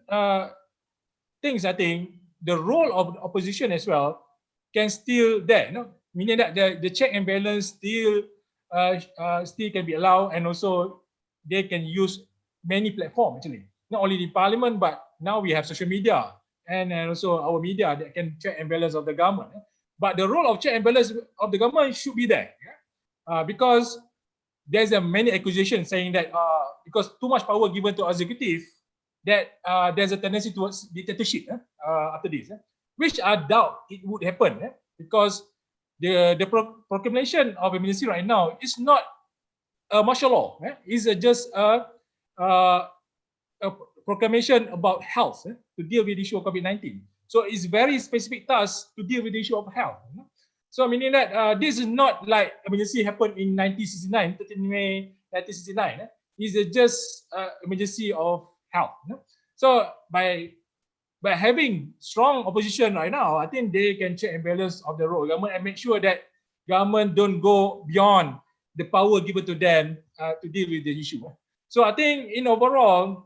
things, I think, the role of the opposition as well can still there, meaning that the check and balance still can be allowed, and also they can use many platforms actually, not only the Parliament, but now we have social media and also our media that can check and balance of the government. But the role of check and balance of the government should be there, because there's many accusations saying that because too much power given to executive, that there's a tendency towards dictatorship after this, which I doubt it would happen, because the proclamation of emergency right now is not a martial law. It's just a proclamation about health to deal with the issue of COVID-19. So it's very specific task to deal with the issue of health. So meaning that this is not like emergency happened in 1969, 13 May 1969. It's just emergency of health. So by having strong opposition right now, I think they can check and balance of the role of government and make sure that government don't go beyond the power given to them to deal with the issue. So I think in overall,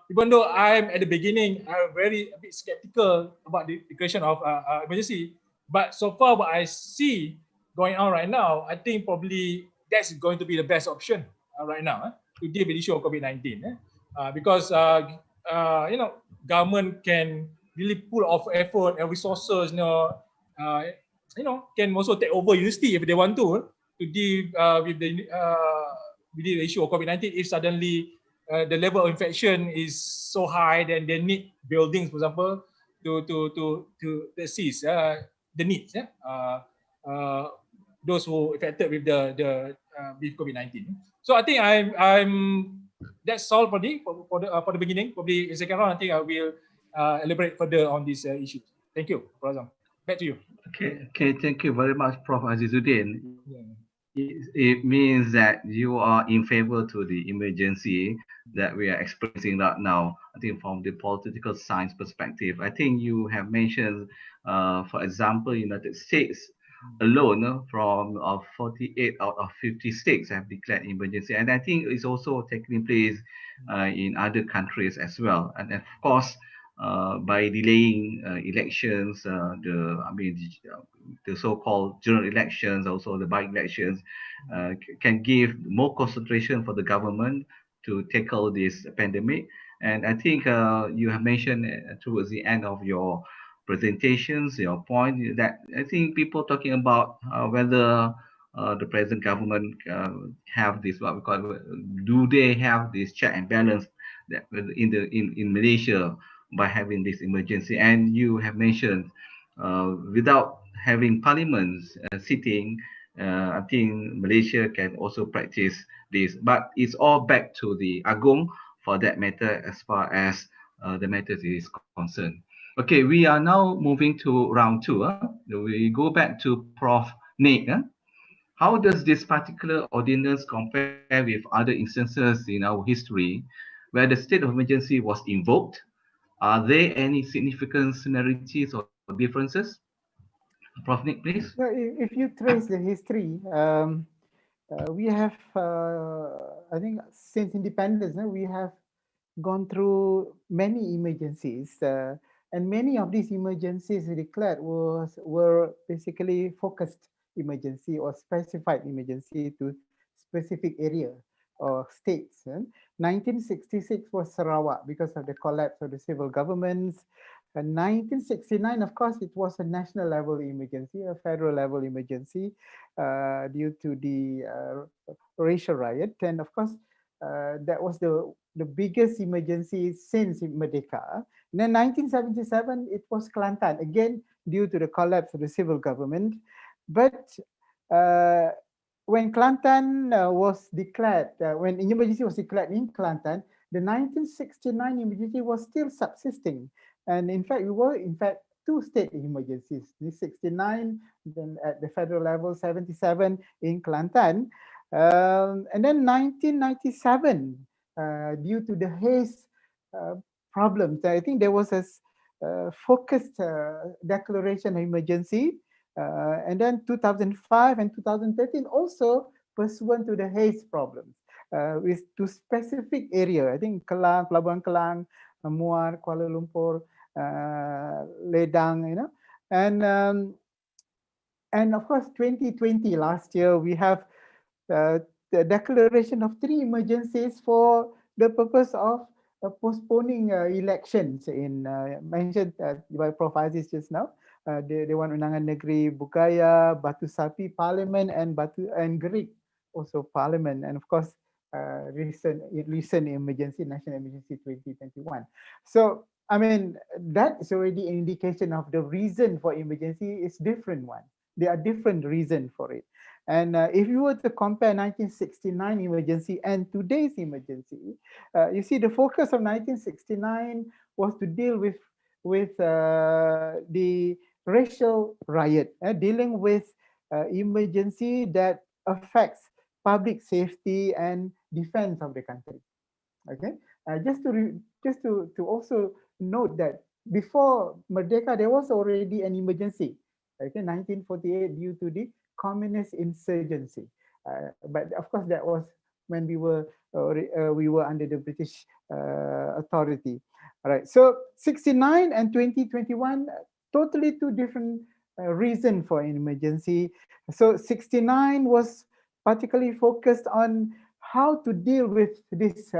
even though I'm at the beginning, I'm a bit skeptical about the declaration of emergency, but so far what I see going on right now, I think probably that's going to be the best option right now to deal with the issue of COVID-19, because government can really pull off effort and resources, can also take over university if they want to deal with the issue of COVID-19. If suddenly the level of infection is so high, then they need buildings, for example, to assist the needs. Those who affected with with COVID-19. So I think that's all for the beginning. Probably in the second round, I think I will elaborate further on this issue. Thank you, Prof. Azam. Back to you. Okay. Thank you very much, Prof. Azizuddin. It means that you are in favor to the emergency that we are experiencing right now. I think from the political science perspective, I think you have mentioned, for example, United States alone, from 48 out of 56 have declared emergency, and I think it's also taking place in other countries as well. And of course, by delaying elections, the so-called general elections, also the by-elections, can give more concentration for the government to tackle this pandemic. And I think you have mentioned towards the end of your presentations, your point, that I think people talking about whether the present government have this, what we call, do they have this check and balance that in Malaysia by having this emergency. And you have mentioned without having parliaments sitting, I think Malaysia can also practice this, but it's all back to the Agong for that matter, as far as the matter is concerned. Okay, we are now moving to round two. We go back to Prof. Nick. How does this particular ordinance compare with other instances in our history where the state of emergency was invoked? Are there any significant similarities or differences? Prof. Nick, please. So if you trace the history, we have, I think, since independence, we have gone through many emergencies, and many of these emergencies declared were basically focused emergency or specified emergency to specific area. or states. 1966 was Sarawak because of the collapse of the civil governments. And 1969, of course, it was a national level emergency, a federal level emergency due to the racial riot. And of course, that was the biggest emergency since Merdeka. And then 1977, it was Kelantan, again, due to the collapse of the civil government. But when Kelantan was declared, when emergency was declared in Kelantan, the 1969 emergency was still subsisting. And in fact, we were in fact two state emergencies, 69, then at the federal level, 77 in Kelantan. And then 1997, due to the haze problems, I think there was a focused declaration of emergency. And then 2005 and 2013 also pursuant to the haze problems with to specific area. I think Kelang, Pelabuhan Kelang, Muar, Kuala Lumpur, Ledang, you know, and of course 2020 last year we have the declaration of 3 emergencies for the purpose of postponing elections in mentioned by Prof Aziz just now. Dewan Undangan Negeri Bugaya, Batu Sapi Parliament, and Gerik also Parliament, and of course recent emergency, national emergency 2021. So I mean that's already an indication of the reason for emergency is different one. There are different reasons for it. And if you were to compare 1969 emergency and today's emergency, you see the focus of 1969 was to deal with the racial riot, dealing with emergency that affects public safety and defense of the country. Okay, just to also note that before Merdeka there was already an emergency. Okay, 1948 due to the communist insurgency, but of course that was when we were under the British authority. All right, so 69 and 2021, totally two different reasons for an emergency. So 69 was particularly focused on how to deal with this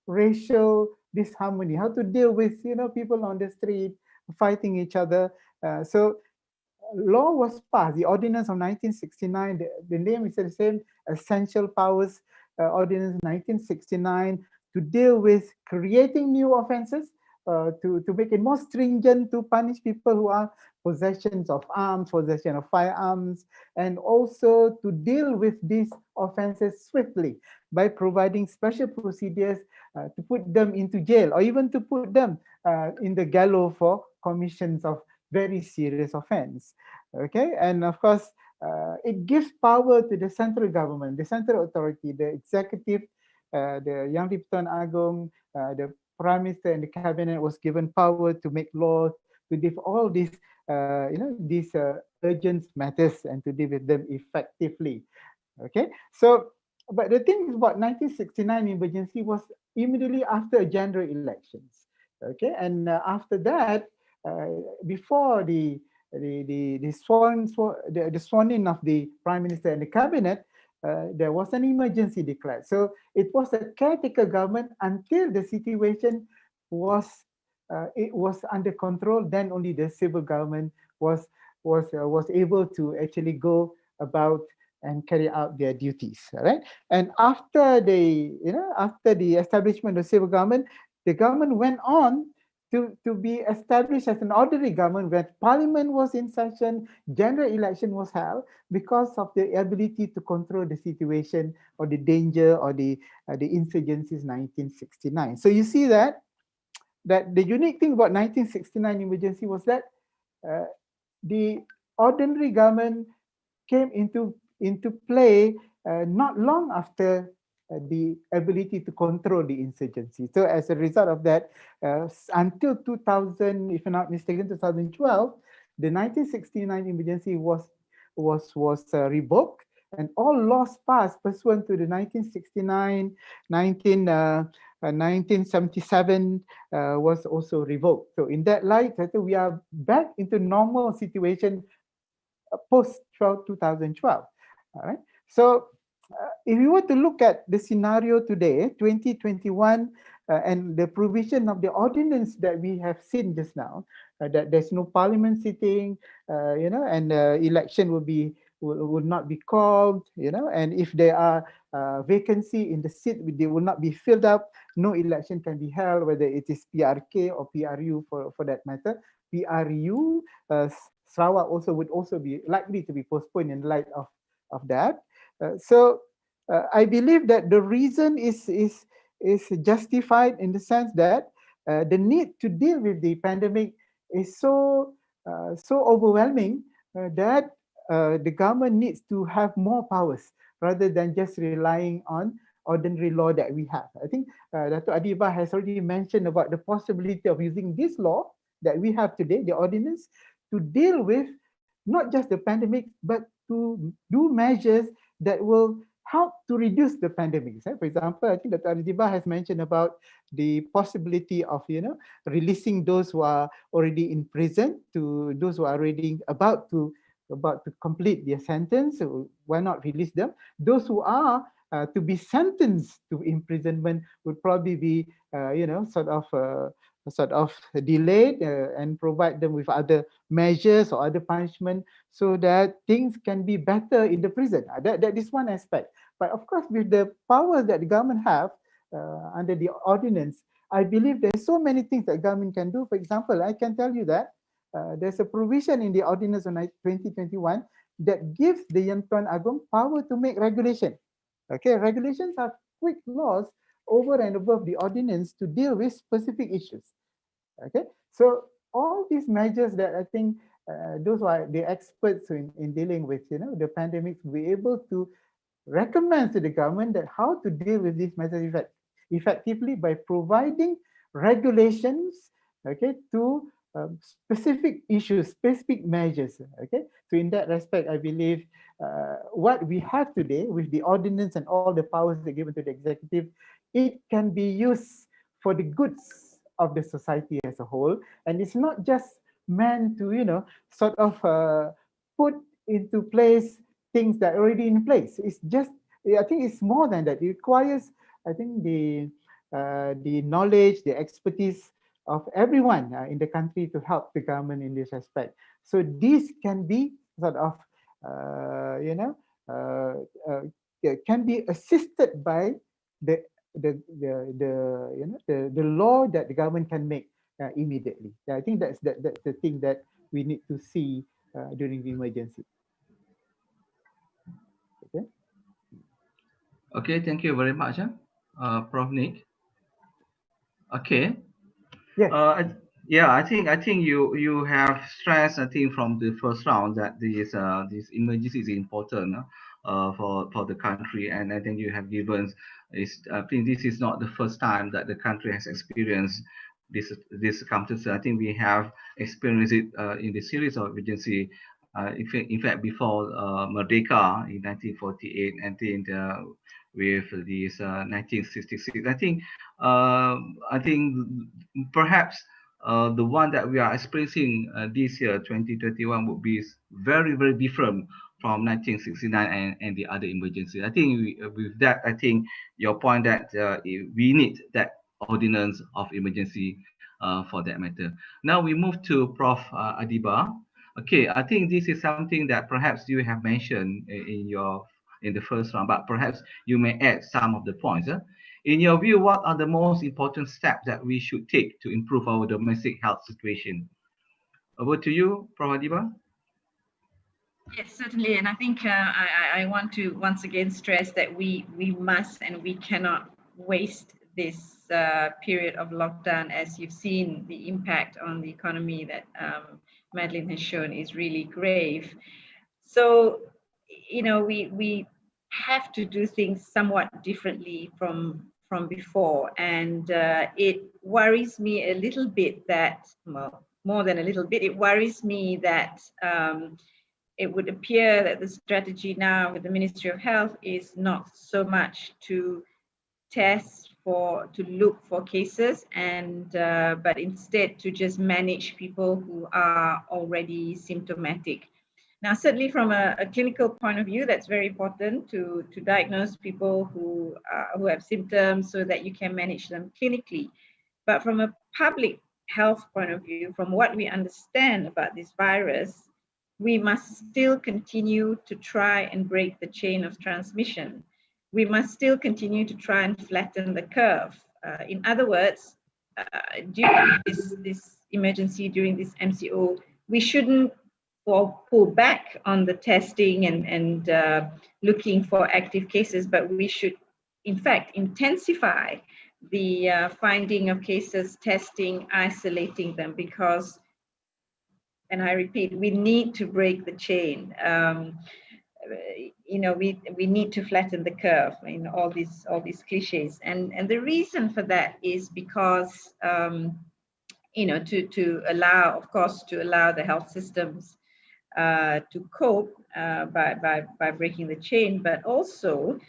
racial disharmony, how to deal with people on the street fighting each other. So law was passed, the Ordinance of 1969, the name is the same, Essential Powers Ordinance 1969, to deal with creating new offenses, to make it more stringent to punish people who are possessions of arms, possession of firearms, and also to deal with these offenses swiftly by providing special procedures to put them into jail or even to put them in the gallows for commissions of very serious offense. Okay, and of course, it gives power to the central government, the central authority, the executive, the Yang di-Pertuan Agong, the Prime Minister and the Cabinet was given power to make laws, to deal with all these, these urgent matters and to deal with them effectively. Okay, so, but the thing about 1969 emergency was immediately after general elections. Okay, and after that, before the sworn-in of the Prime Minister and the Cabinet, there was an emergency declared. So it was a caretaker government until the situation was under control. Then only the civil government was able to actually go about and carry out their duties. All right. And after the establishment of civil government, the government went on to be established as an ordinary government where parliament was in session, general election was held because of the ability to control the situation or the danger or the insurgencies 1969. So you see that the unique thing about 1969 emergency was that the ordinary government came into play not long after the ability to control the insurgency. So as a result of that, until 2000, if I'm not mistaken, 2012, the 1969 emergency was revoked, and all laws passed pursuant to the 1969, 1977 was also revoked. So in that light, I think we are back into normal situation post 2012. All right. So if you were to look at the scenario today, 2021, and the provision of the ordinance that we have seen just now, that there's no parliament sitting, and election will not be called, and if there are vacancy in the seat, they will not be filled up. No election can be held, whether it is PRK or PRU for that matter. PRU, Sarawak would also be likely to be postponed in light of that. So I believe that the reason is justified in the sense that the need to deal with the pandemic is so overwhelming that the government needs to have more powers rather than just relying on ordinary law that we have. I think Dato Adeeba has already mentioned about the possibility of using this law that we have today, the ordinance, to deal with not just the pandemic, but to do measures that will help to reduce the pandemic. For example, I think that Azizuddin has mentioned about the possibility of releasing those who are already in prison to those who are already about to complete their sentence. So why not release them? Those who are to be sentenced to imprisonment would probably be sort of delayed and provide them with other measures or other punishment so that things can be better in the prison. That is one aspect. But of course, with the power that the government have under the ordinance, I believe there's so many things that government can do. For example, I can tell you that there's a provision in the ordinance on 2021 that gives the Yang Tuan Agong power to make regulation. Okay, regulations are quick laws over and above the ordinance to deal with specific issues. Okay, so all these measures that I think those who are the experts in dealing with the pandemic will be able to recommend to the government that how to deal with these measures effectively by providing regulations, okay, to specific issues, specific measures. Okay, so in that respect, I believe what we have today with the ordinance and all the powers that are given to the executive, it can be used for the goods of the society as a whole, and it's not just meant to sort of put into place things that are already in place. It's just, I think it's more than that. It requires, I think, the knowledge, the expertise of everyone in the country to help the government in this aspect. So this can be sort of can be assisted by the law that the government can make immediately. I think that's the thing that we need to see during the emergency. Okay. Okay, thank you very much, Prof. Nick. Okay. Yes. Yeah, I think you have stressed, I think, from the first round that this emergency is important for the country, and I think you have given I think this is not the first time that the country has experienced this circumstance. I think we have experienced it in the series of emergency. In fact, before Merdeka in 1948, and then with this 1966. I think perhaps the one that we are experiencing this year, 2021, would be very, very different from 1969 and the other emergencies. I think with that, I think your point that we need that ordinance of emergency for that matter. Now we move to Prof. Adeeba. Okay, I think this is something that perhaps you have mentioned in the first round, but perhaps you may add some of the points. In your view, what are the most important steps that we should take to improve our domestic health situation? Over to you, Prof. Adeeba. Yes, certainly. And I think I want to once again stress that we must and we cannot waste this period of lockdown. As you've seen, the impact on the economy that Madeline has shown is really grave. So, we have to do things somewhat differently from before. And it worries me a little bit that, well, more than a little bit, it worries me that it would appear that the strategy now with the Ministry of Health is not so much to look for cases, and but instead to just manage people who are already symptomatic. Now, certainly from a clinical point of view, that's very important to diagnose people who have symptoms so that you can manage them clinically. But from a public health point of view, from what we understand about this virus, we must still continue to try and break the chain of transmission. We must still continue to try and flatten the curve. In other words, during this emergency, during this MCO, we shouldn't pull back on the testing and looking for active cases, but we should, in fact, intensify the finding of cases, testing, isolating them, because, and I repeat, we need to break the chain. We need to flatten the curve in all these cliches, and the reason for that is because to allow, of course, to allow the health systems to cope by breaking the chain, but also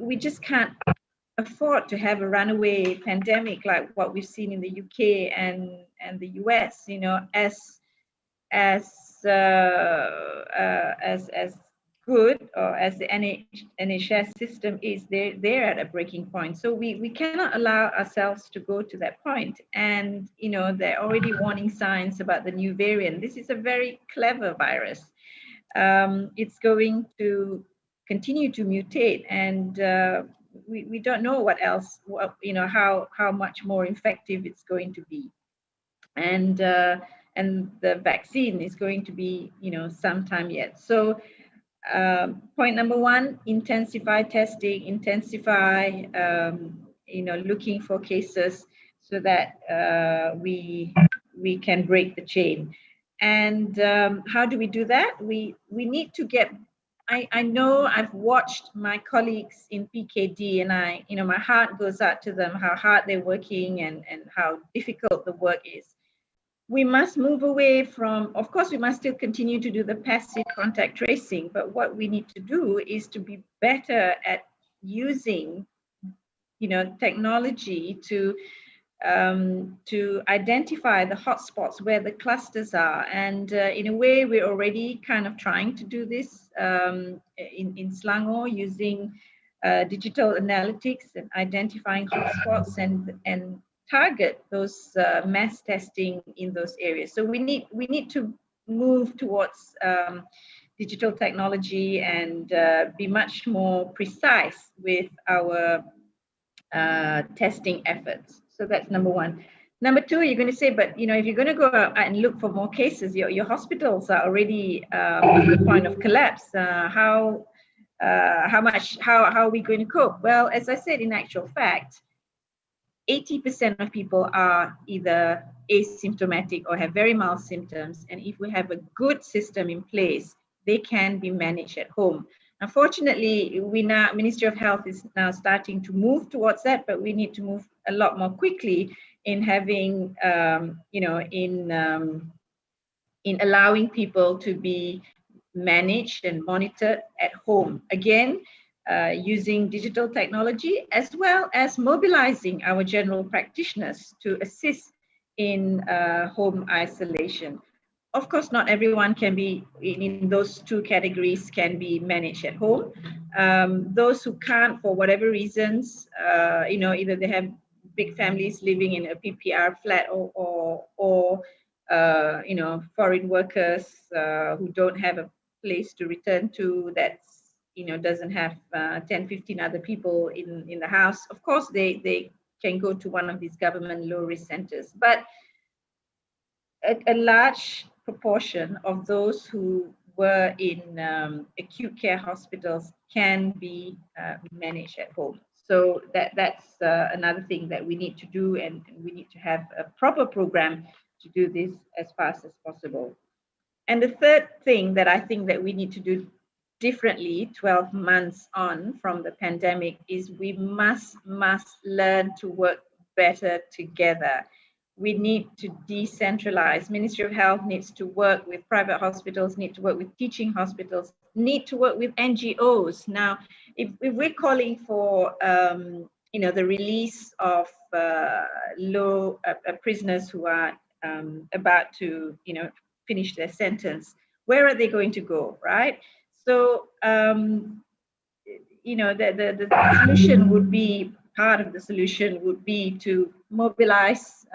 we just can't afford to have a runaway pandemic like what we've seen in the UK and the US. As good or as the NHS system is, they're at a breaking point. So we cannot allow ourselves to go to that point. And there are already warning signs about the new variant. This is a very clever virus. It's going to continue to mutate, and we don't know what else, how much more effective it's going to be. And the vaccine is going to be, sometime yet. So point number one, intensify testing, intensify, looking for cases so that we can break the chain. And how do we do that? We need to get, I know I've watched my colleagues in PKD, and my heart goes out to them, how hard they're working and how difficult the work is. We must move away from, of course, we must still continue to do the passive contact tracing, but what we need to do is to be better at using, technology to identify the hotspots where the clusters are. And in a way, we're already kind of trying to do this in Selangor, using digital analytics and identifying hotspots and target those mass testing in those areas. So we need to move towards digital technology and be much more precise with our testing efforts. So that's number one. Number two, you're going to say, but if you're going to go out and look for more cases, your hospitals are already at the point of collapse. How are we going to cope? Well, as I said, in actual fact, 80% of people are either asymptomatic or have very mild symptoms. And if we have a good system in place, they can be managed at home. Unfortunately, Ministry of Health is now starting to move towards that, but we need to move a lot more quickly in having, in allowing people to be managed and monitored at home. Again, using digital technology, as well as mobilizing our general practitioners to assist in home isolation. Of course, not everyone can be in those two categories can be managed at home. Those who can't, for whatever reasons, either they have big families living in a PPR flat or foreign workers who don't have a place to return to, that's doesn't have 10, 15 other people in the house. Of course, they can go to one of these government low-risk centers. But a large proportion of those who were in acute care hospitals can be managed at home. So that's another thing that we need to do, and we need to have a proper program to do this as fast as possible. And the third thing that I think that we need to do differently 12 months on from the pandemic is we must learn to work better together. We need to decentralize. Ministry of Health needs to work with private hospitals, need to work with teaching hospitals, need to work with NGOs. Now, if we're calling for the release of prisoners who are about to finish their sentence, where are they going to go, right? So, you know, the solution would be, part of the solution would be to mobilize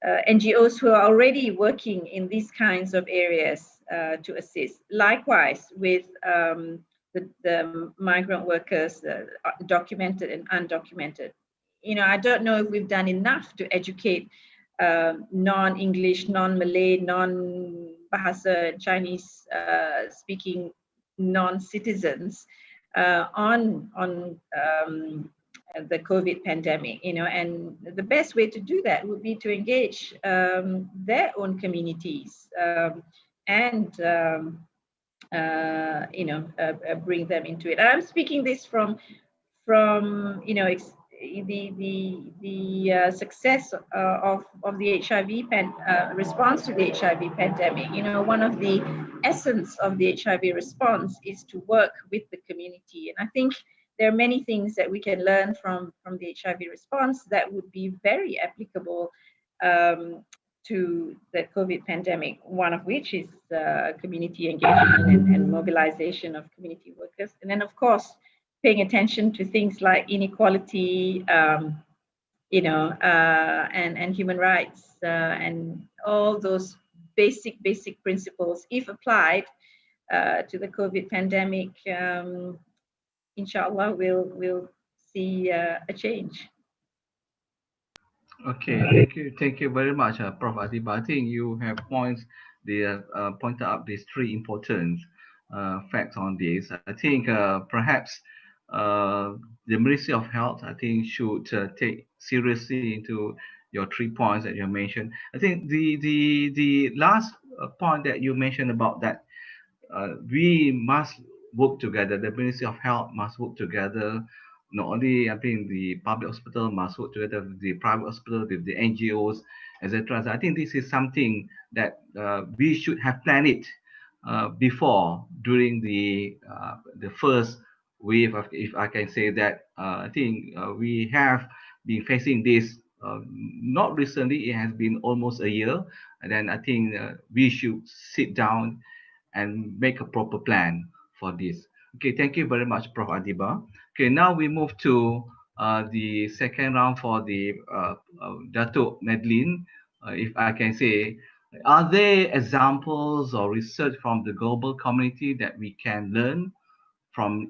NGOs who are already working in these kinds of areas to assist. Likewise, with the migrant workers, documented and undocumented. You know, I don't know if we've done enough to educate non-English, non-Malay, non-Bahasa Chinese speaking non-citizens on the COVID pandemic, you know, and the best way to do that would be to engage their own communities and you know, bring them into it. I'm speaking this from you know, the success of the HIV response to the HIV pandemic. You know, one of the essence of the HIV response is to work with the community, and I think there are many things that we can learn from the HIV response that would be very applicable to the COVID pandemic, one of which is community engagement and mobilization of community workers. And then, of course, paying attention to things like inequality, you know, and human rights, and all those basic principles, if applied to the COVID pandemic, inshallah, we'll see a change. Okay, thank you very much, Prof. Adeeba. I think you have pointed out these three important facts on this. I think perhaps the Ministry of Health, I think, should take seriously into your 3 points that you mentioned. I think the last point that you mentioned about that we must work together. The Ministry of Health must work together. Not only, I think, the public hospital must work together with the private hospital, with the NGOs, etc. So I think this is something that we should have planned it before, during the first wave of, if I can say that. I think we have been facing this not recently. It has been almost a year, and then I think we should sit down and make a proper plan for this. Okay, thank you very much, Prof. Adeeba. Okay, now we move to the second round for the Dato Madeline, if I can say. Are there examples or research from the global community that we can learn from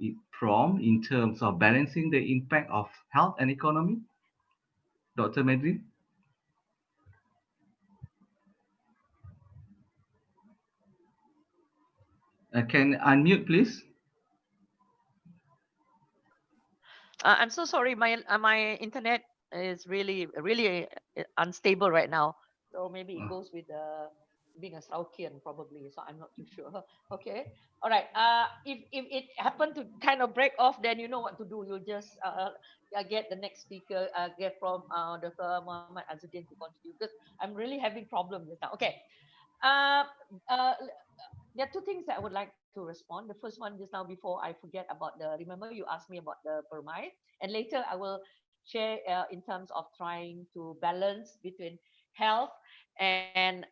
in terms of balancing the impact of health and economy? Dr. Madeline? Can unmute, please? I'm so sorry. My internet is really unstable right now. So maybe it goes with being a Saukian probably. So I'm not too sure. Okay. All right. If it happened to kind of break off, then you know what to do. You'll just get the next speaker, get from Dr. Mohamed Azizuddin to continue, because I'm really having problems with that. Okay. There are two things that I would like to respond. The first one, just now, before I forget about remember you asked me about the Berma, and later I will share in terms of trying to balance between health and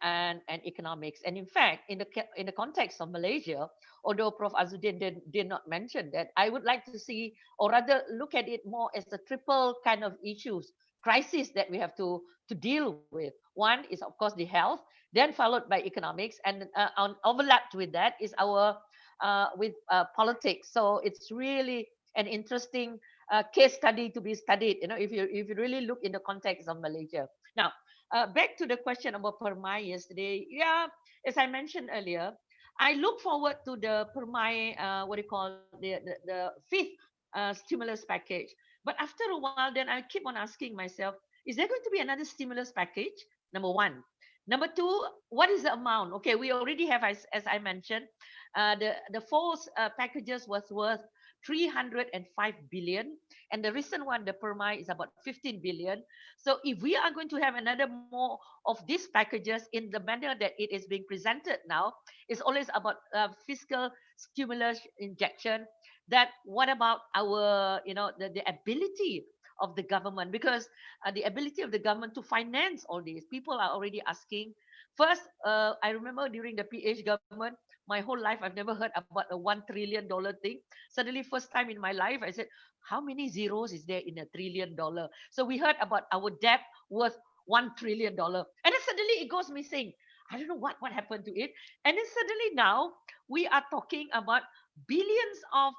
economics. And in fact, in the context of Malaysia, although Prof. Azizuddin did not mention that, I would like to see, or rather look at it more as a triple kind of crisis that we have to deal with. One is, of course, the health, then followed by economics, and overlapped with that is our politics. So it's really an interesting case study to be studied, you know, if you really look in the context of Malaysia. Now, back to the question about Berma yesterday. Yeah, as I mentioned earlier, I look forward to the Berma, what do you call, the fifth stimulus package. But after a while, then I keep on asking myself, is there going to be another stimulus package? Number one. Number two, what is the amount? Okay, we already have, as I mentioned, the four packages was worth 305 billion, and the recent one, the Berma, is about 15 billion. So if we are going to have another more of these packages in the manner that it is being presented now, it's always about fiscal stimulus injection. That what about our, you know, the ability of the government, because the ability of the government to finance all this, people are already asking. First, I remember during the PH government, my whole life I've never heard about a $1 trillion thing. Suddenly, first time in my life, I said, how many zeros is there in $1 trillion? So we heard about our debt worth $1 trillion, and then suddenly it goes missing. I don't know what happened to it. And then suddenly now we are talking about billions of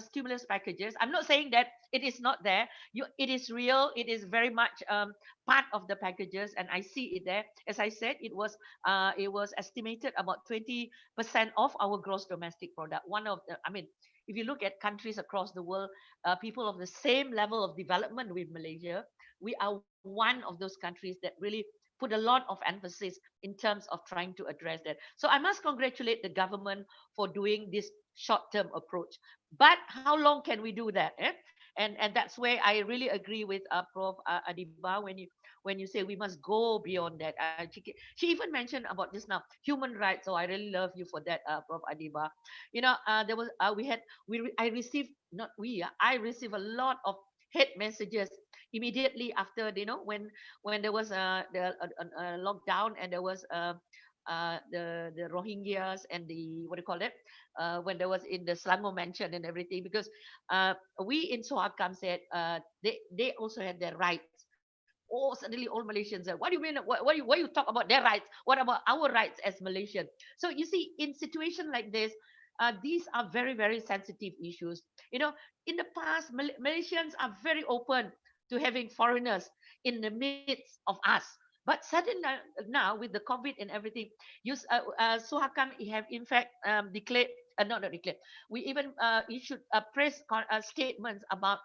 stimulus packages. I'm not saying that it is not there. It is real. It is very much part of the packages, and I see it there. As I said, it was estimated about 20% of our gross domestic product. One of the, I mean, if you look at countries across the world, people of the same level of development with Malaysia, we are one of those countries that really put a lot of emphasis in terms of trying to address that. So I must congratulate the government for doing this short-term approach. But how long can we do that? And that's where I really agree with Prof. Adeeba when you say we must go beyond that. She even mentioned about just now human rights. So I really love you for that, Prof. Adeeba. You know, there was I received, not we, I received a lot of hate messages immediately after, you know, when there was a lockdown, and there was the Rohingyas and the, what do you call it, when there was in the Selangor mention and everything, because we in Sohakam said they also had their rights. Oh, suddenly all Malaysians said, what do you mean? Why you talk about their rights? What about our rights as Malaysian? So you see, in situation like this, these are very, very sensitive issues. You know, in the past, Malaysians are very open to having foreigners in the midst of us. But suddenly now with the COVID and everything, Sohakam have in fact declared, not declared, we even issued a press statements about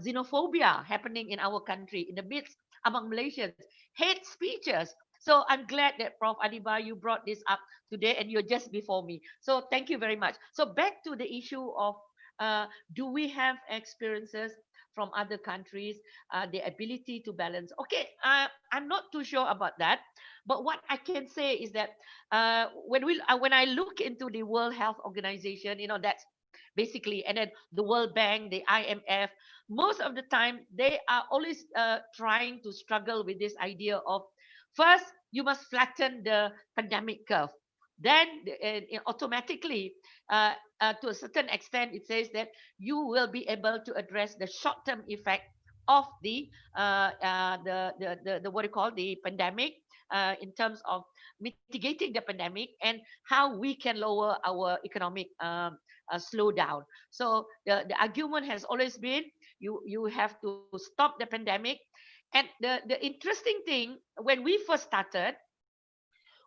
xenophobia happening in our country in the midst among Malaysians, hate speeches. So I'm glad that Prof. Adeeba, you brought this up today, and you're just before me. So thank you very much. So back to the issue of do we have experiences from other countries, the ability to balance? Okay, I'm not too sure about that. But what I can say is that when I look into the World Health Organization, you know, that's basically, and then the World Bank, the IMF, most of the time they are always trying to struggle with this idea of, first you must flatten the pandemic curve, then automatically to a certain extent it says that you will be able to address the short-term effect of the what do you call, the pandemic, in terms of mitigating the pandemic and how we can lower our economic slowdown. So the argument has always been you have to stop the pandemic. And the interesting thing, when we first started,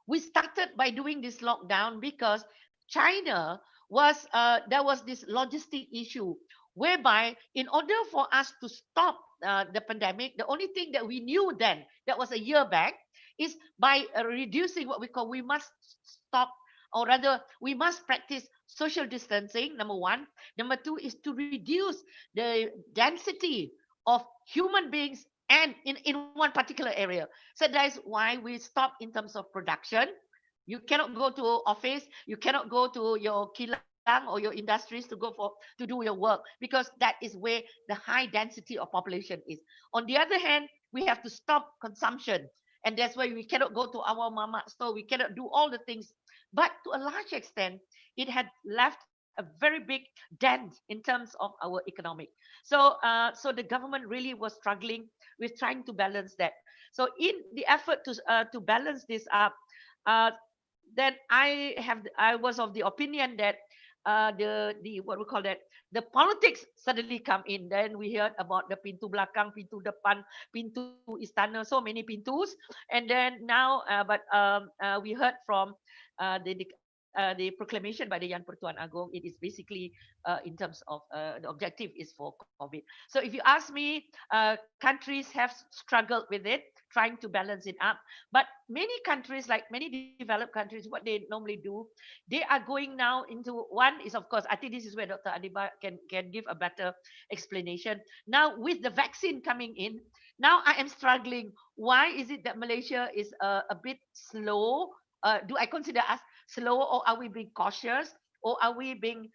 we started by doing this lockdown because China was there was this logistic issue whereby in order for us to stop the pandemic, the only thing that we knew then, that was a year back, is by reducing what we call, we must stop, or rather we must practice social distancing, number one. Number two is to reduce the density of human beings and in one particular area. So that's why we stop in terms of production. You cannot go to office, you cannot go to your kilang or your industries to do your work, because that is where the high density of population is. On the other hand, we have to stop consumption, and that's why we cannot go to our mama store, we cannot do all the things. But to a large extent, it had left a very big dent in terms of our economic. So the government really was struggling with trying to balance that. So in the effort to balance this up, then I was of the opinion that the what we call that, the politics suddenly come in. Then we heard about the pintu belakang, pintu depan, pintu istana, so many pintus. And then now, we heard from the proclamation by the Yang Pertuan Agong. It is basically in terms of the objective is for COVID. So if you ask me, countries have struggled with it, trying to balance it up. But many countries, like many developed countries, what they normally do, they are going now into, one is, of course, I think this is where Dr. Adeeba can give a better explanation. Now with the vaccine coming in, now I am struggling. Why is it that Malaysia is a bit slow? Do I consider us slow, or are we being cautious, or are we being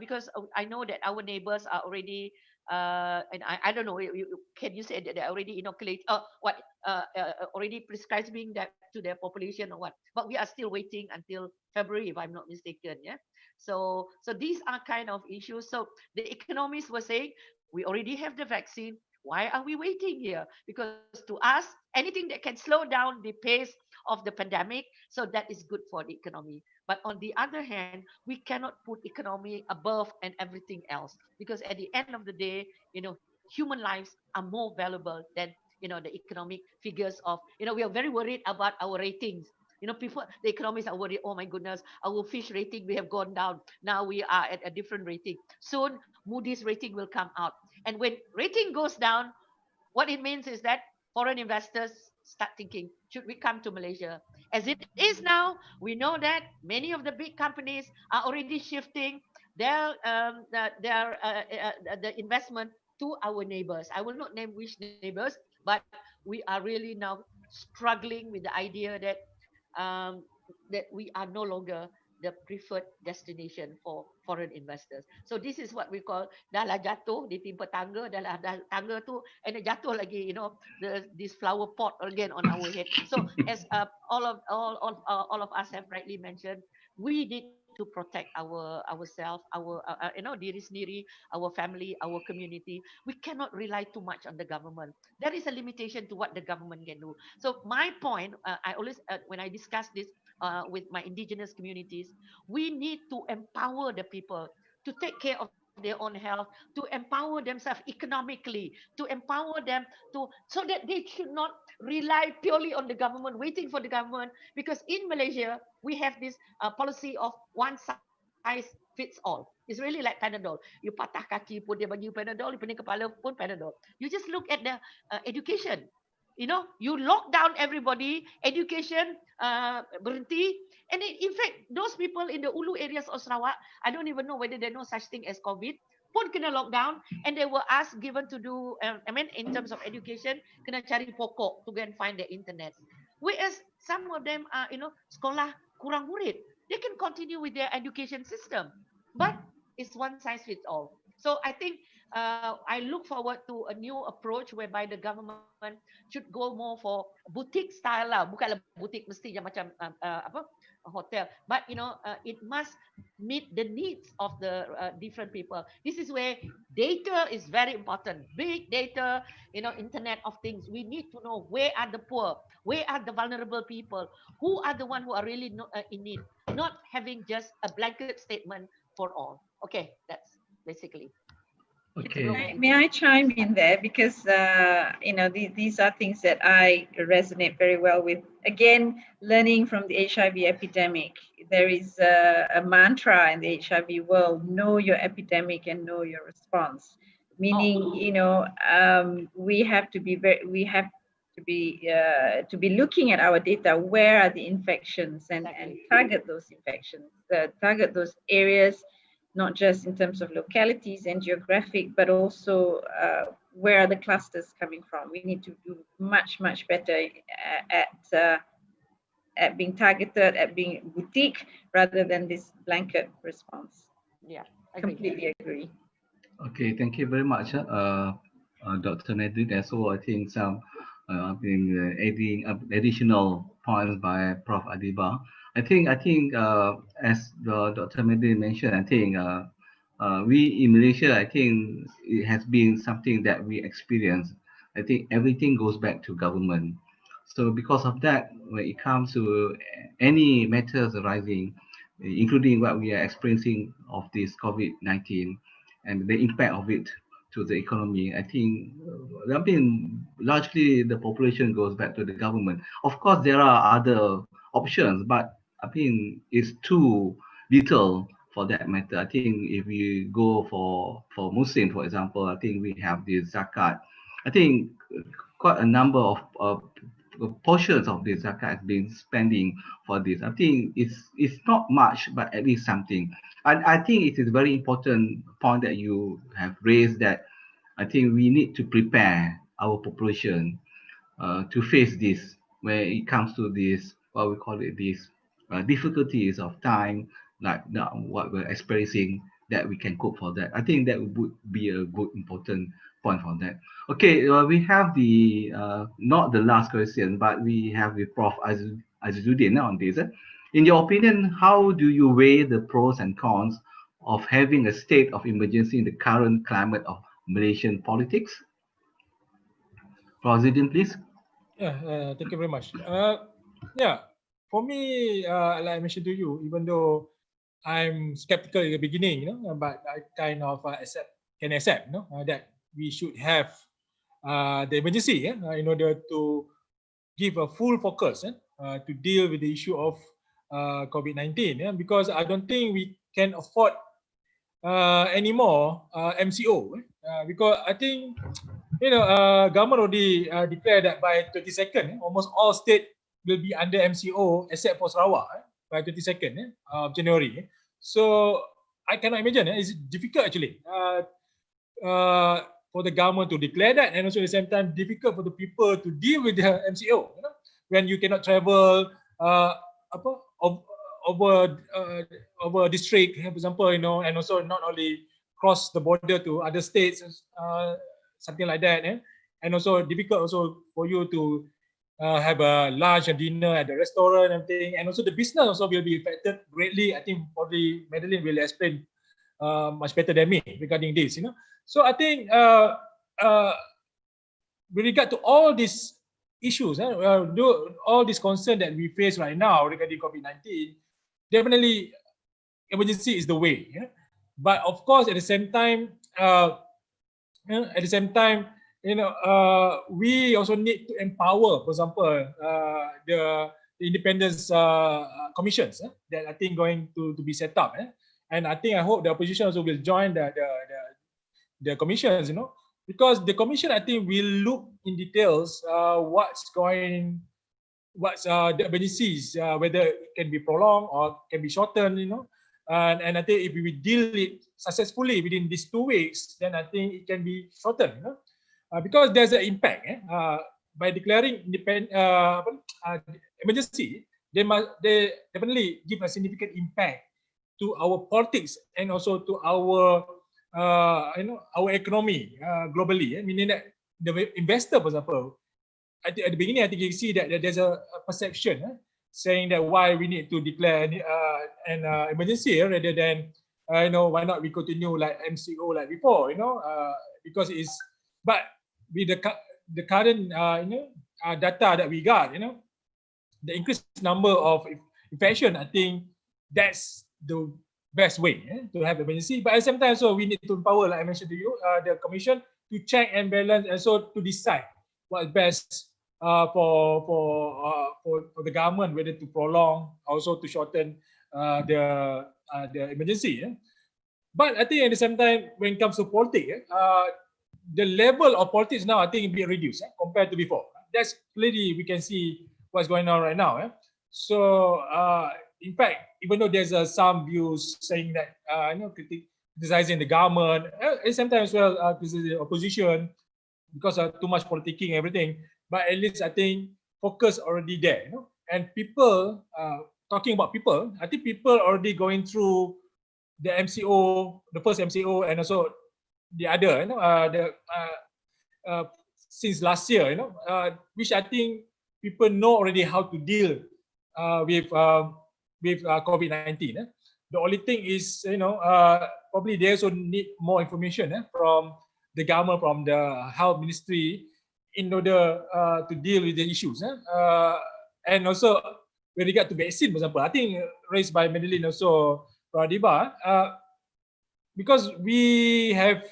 because I know that our neighbors are already and I don't know, can you say that they already inoculate, already prescribing that to their population or what? But we are still waiting until February, if I'm not mistaken. Yeah. So these are kind of issues. So the economists were saying, we already have the vaccine. Why are we waiting here? Because to us, anything that can slow down the pace of the pandemic, so that is good for the economy. But on the other hand, we cannot put economy above and everything else, because at the end of the day, human lives are more valuable than the economic figures of, we are very worried about our ratings. People, the economists are worried, oh my goodness, our fish rating, we have gone down. Now we are at a different rating. Soon, Moody's rating will come out. And when rating goes down, what it means is that foreign investors start thinking, should we come to Malaysia? As it is now, we know that many of the big companies are already shifting the investment to our neighbors. I will not name which neighbors, but we are really now struggling with the idea um, that we are no longer the preferred destination for foreign investors. So this is what we call dah lah jatuh ditimpa tangga, dah lah tangga tu and jatuh lagi, this flower pot again on our head. So as all of us have rightly mentioned, we need to protect ourselves, our diri sendiri, our family, our community. We cannot rely too much on the government. There is a limitation to what the government can do. So my point, I always when I discuss this with my indigenous communities, we need to empower the people to take care of their own health, to empower themselves economically, to empower them so that they should not rely purely on the government, waiting for the government. Because in Malaysia, we have this policy of one size fits all. It's really like Panadol. You patah kaki pun dia bagi Panadol, you pening kepala pun Panadol. You just look at the education. You lock down everybody, education berhenti. And in fact, those people in the ulu areas of Sarawak, I don't even know whether they know such thing as COVID, pun kena lockdown, and they were asked, given to do, in terms of education, kena cari pokok to go and find the internet. Whereas some of them are, sekolah kurang murid, they can continue with their education system. But it's one size fits all. So I think I look forward to a new approach whereby the government should go more for boutique style lah. Bukanlah boutique mesti yang macam hotel, but it must meet the needs of the different people. This is where data is very important. Big data, internet of things. We need to know where are the poor, where are the vulnerable people, who are the one who are really in need, not having just a blanket statement for all. Okay, that's basically. Okay. May I chime in there, because these are things that I resonate very well with. Again, learning from the HIV epidemic, there is a mantra in the HIV world: know your epidemic and know your response. Meaning, we have to be looking at our data. Where are the infections, and target those infections, target those areas, not just in terms of localities and geographic, but also where are the clusters coming from. We need to do much better at being targeted, at being boutique, rather than this blanket response. Yeah, completely agree. Okay, thank you very much, Dr. Madeline. Also, I think some adding additional points by Prof. Adeeba. I think as Dr. Madeline mentioned, I think we in Malaysia, I think it has been something that we experience. I think everything goes back to government. So because of that, when it comes to any matters arising, including what we are experiencing of this COVID-19 and the impact of it to the economy, I think largely the population goes back to the government. Of course, there are other options, but I think it's too little for that matter. I think if we go for Muslim, for example, I think we have the zakat. I think quite a number of portions of the zakat has been spending for this. I think it's not much, but at least something. And I think it is very important point that you have raised, that I think we need to prepare our population to face this when it comes to this, what we call it, these difficulties of time, like what we're experiencing that we can cope for that. I think that would be a good important point for that. Okay, we have the not the last question, but we have the Prof. Azizuddin on this. In your opinion, how do you weigh the pros and cons of having a state of emergency in the current climate of Malaysian politics? Prof. Azizuddin, please. Yeah, thank you very much. Yeah, for me, like I mentioned to you, even though I'm skeptical in the beginning, but I kind of can accept, that we should have the emergency, in order to give a full focus to deal with the issue of COVID-19, because I don't think we can afford anymore MCO, because I think government already declared that by 22nd, almost all state will be under MCO except for Sarawak by 22nd of January. So I cannot imagine. It's difficult actually for the government to declare that, and also at the same time difficult for the people to deal with the MCO. When you cannot travel over district, for example, and also not only cross the border to other states, something like that, and also difficult also for you to have a lunch and dinner at the restaurant and everything, and also the business also will be affected greatly. I think probably Madeline will explain much better than me regarding this. So I think with regard to all these issues, all these concerns that we face right now regarding COVID-19, definitely emergency is the way. But of course, at the same time, we also need to empower, for example, the independence commissions that I think going to be set up, and I hope the opposition also will join the commissions, because the commission, I think, will look in details what's the emergencies, whether it can be prolonged or can be shortened, and I think if we deal it successfully within these 2 weeks, then I think it can be shortened, because there's an impact. By declaring emergency, they definitely give a significant impact to our politics and also to our our economy globally. Meaning that the investor, for example, at the beginning, I think you see that there's a perception saying that why we need to declare an emergency rather than why not we continue like MCO like before, because it's, but with the current data that we got, the increased number of infection, I think that's the best way to have emergency. But at the same time, so we need to empower, like I mentioned to you, the commission to check and balance, and so to decide what's best for the government, whether to prolong, also to shorten the emergency. But I think at the same time, when it comes to politics, the level of politics now, I think, will be reduced compared to before. That's clearly we can see what's going on right now. So in fact, even though there's some views saying that criticizing the government, at the same time as well, criticizing the opposition because of too much politicking and everything. But at least I think focus already there, and people talking about people. I think people already going through the MCO, the first MCO, and also the other, since last year, which I think people know already how to deal with COVID-19. The only thing is, probably they also need more information from the government, from the health ministry, in order to deal with the issues. And also with regard to vaccine, for example, I think raised by Madeline also, Adeeba, because we have,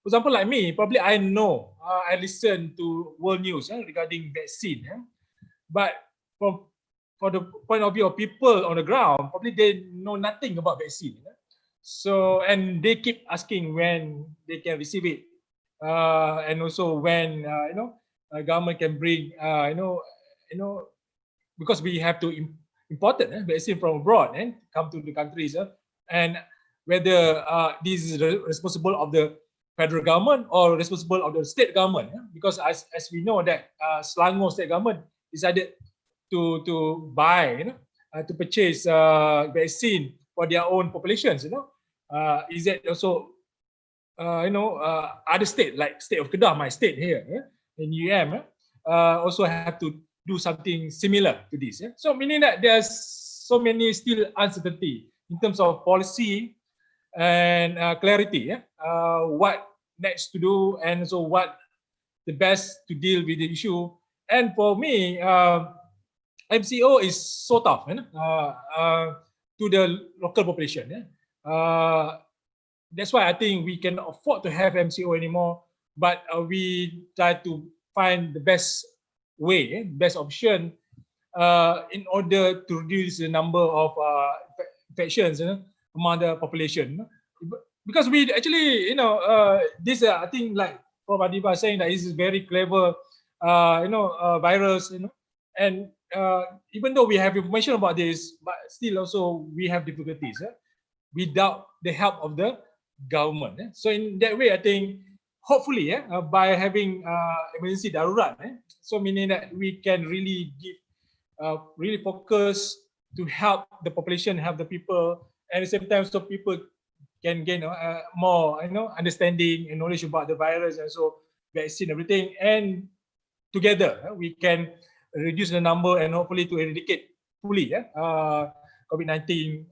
for example, like me, probably I know, I listen to world news regarding vaccine, but for the point of view of people on the ground, probably they know nothing about vaccine. So, and they keep asking when they can receive it, and also when government can bring, because we have to import vaccine from abroad and come to the countries, and whether this is responsible of the federal government or responsible of the state government, because as we know that Selangor state government decided to buy, to purchase vaccine for their own populations, is that also other state like state of Kedah, my state here, in IAIUM, also have to do something similar to this. So meaning that there's so many still uncertainty in terms of policy and clarity. What next to do, and so what the best to deal with the issue. And for me, MCO is so tough to the local population. That's why I think we can afford to have MCO anymore, but we try to find the best way, best option in order to reduce the number of infections among the population. Because we actually, this I think like Prof. Adeeba saying that this is very clever, virus, and even though we have information about this, but still also we have difficulties without the help of the government. So in that way, I think hopefully by having emergency darurat, so meaning that we can really give really focus to help the population, help the people, and at the same time so people can gain more understanding and knowledge about the virus, and so vaccine, everything, and together we can reduce the number and hopefully to eradicate fully COVID-19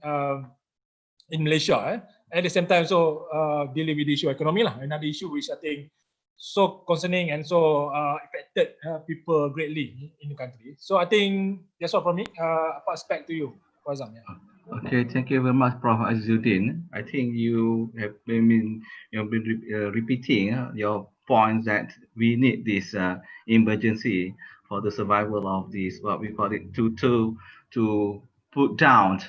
in Malaysia. At the same time, so dealing with the issue of economy another issue which I think so concerning and so affected people greatly in the country. So I think that's all from me. I pass back to you, Azam. Okay, thank you very much, Prof. Azizuddin. I think you have been repeating your points that we need this emergency for the survival of this, what we call it, to put down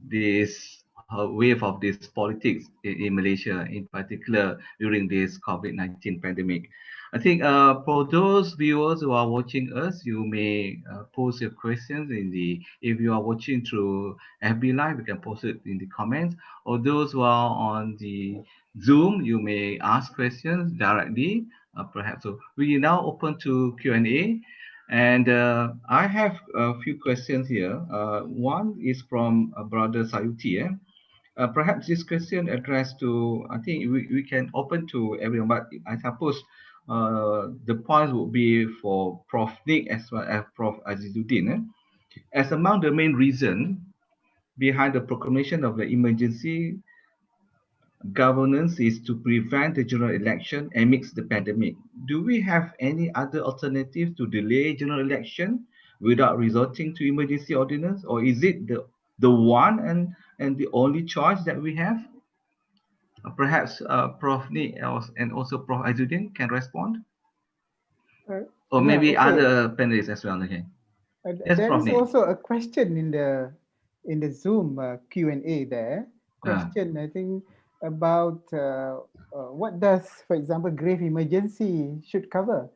this wave of this politics in Malaysia, in particular during this COVID-19 pandemic. I think for those viewers who are watching us, you may post your questions if you are watching through FB Live, you can post it in the comments, or those who are on the Zoom, you may ask questions directly, perhaps. So we are now open to Q&A, and I have a few questions here. One is from Brother Sayuti. Perhaps this question addressed to, I think we can open to everyone, but I suppose the points would be for Prof. Nick as well as Prof. Azizuddin. As among the main reason behind the proclamation of the emergency governance is to prevent the general election amidst the pandemic. Do we have any other alternatives to delay general election without resorting to emergency ordinance, or is it the one and the only choice that we have? Perhaps Prof. Nick and also Prof. Azizuddin can respond, or maybe other panelists as well. Okay. Yes, there is also a question in the Zoom Q&A there. Question, I think, about what does, for example, grave emergency should cover.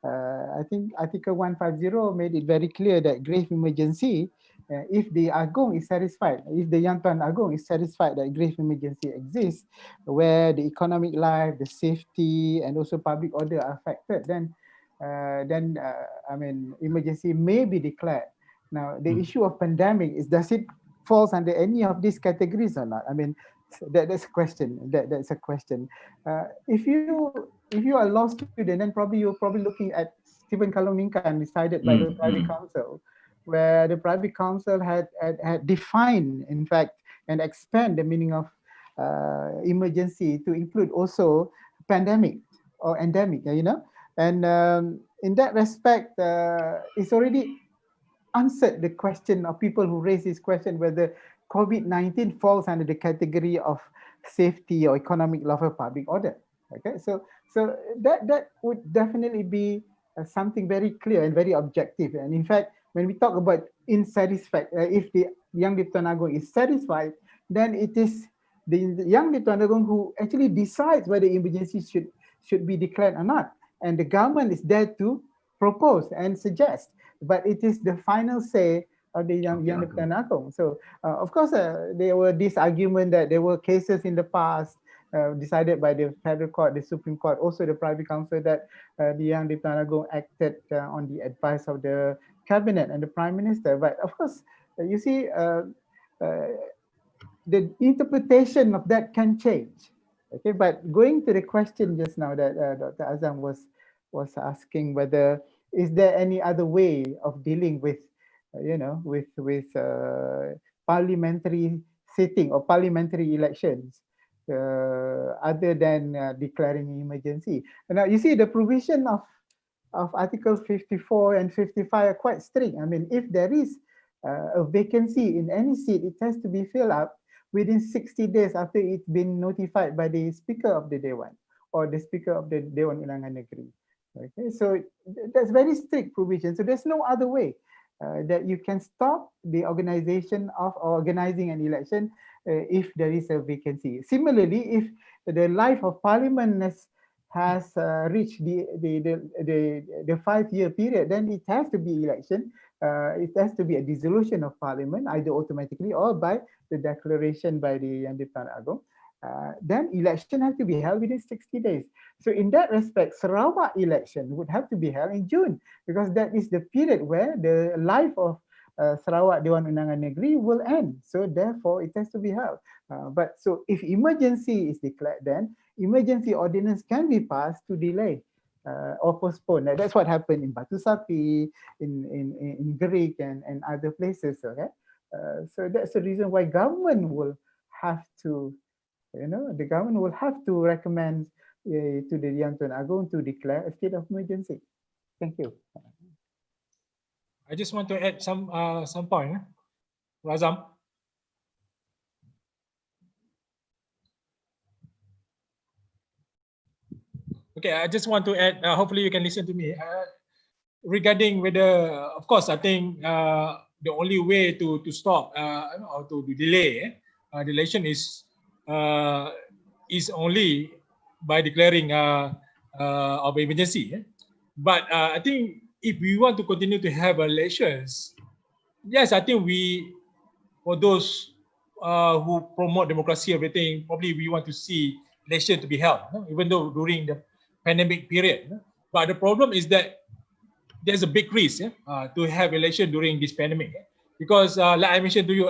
I think Article 150 made it very clear that grave emergency, if the Agong is satisfied, if the Yang Tuan Agong is satisfied that grave emergency exists, where the economic life, the safety, and also public order are affected, then I mean, emergency may be declared. Now, the issue of pandemic is, does it falls under any of these categories or not? I mean, that's a question. That's a question. If you are law student, then you're probably looking at Stephen Kalomingkan decided by the Privy Council, where the Privy Council had defined, in fact, and expand the meaning of emergency to include also pandemic or endemic, And in that respect, it's already answered the question of people who raise this question whether COVID-19 falls under the category of safety or economic life or public order. Okay, so that would definitely be something very clear and very objective. And in fact, when we talk about if the Yang di-Pertuan Agong is satisfied, then it is the Yang di-Pertuan Agong who actually decides whether emergency should be declared or not. And the government is there to propose and suggest, but it is the final say of the Yang di-Pertuan Agong. So, of course, there were this argument that there were cases in the past decided by the Federal Court, the Supreme Court, also the Privy Council, that the Yang di-Pertuan Agong acted on the advice of the Cabinet and the Prime Minister. But of course, you see, the interpretation of that can change. Okay, but going to the question just now that Dr. Azam was asking, whether is there any other way of dealing with, with parliamentary sitting or parliamentary elections other than declaring emergency. Now you see the provision of Article 54 and 55 are quite strict. I mean, if there is a vacancy in any seat, it has to be filled up within 60 days after it's been notified by the Speaker of the Dewan or the Speaker of the Dewan Undangan Negeri. Okay, so that's very strict provision. So there's no other way that you can stop the organization of organizing an election if there is a vacancy. Similarly, if the life of Parliament has reached the 5-year period, then it has to be election. It has to be a dissolution of Parliament, either automatically or by the declaration by the Yang di-Pertuan Agong. Then election has to be held within 60 days. So in that respect, Sarawak election would have to be held in June, because that is the period where the life of Sarawak Dewan Undangan Negeri will end. So therefore, it has to be held. But so if emergency is declared, then emergency ordinance can be passed to delay or postpone. That's what happened in Batu Sapi, in Gerik and other places. Okay, so that's the reason why government will have to, the government will have to recommend to the Yang di-Pertuan Agong to declare a state of emergency. Thank you. I just want to add some point, Azam. Okay, I just want to add. Hopefully, you can listen to me. Regarding whether, of course, I think the only way to stop or to delay the election is only by declaring of emergency. But I think if we want to continue to have elections, yes, I think for those who promote democracy, everything, probably we want to see election to be held, even though during the pandemic period. But the problem is that there's a big risk to have election during this pandemic, because like I mentioned to you,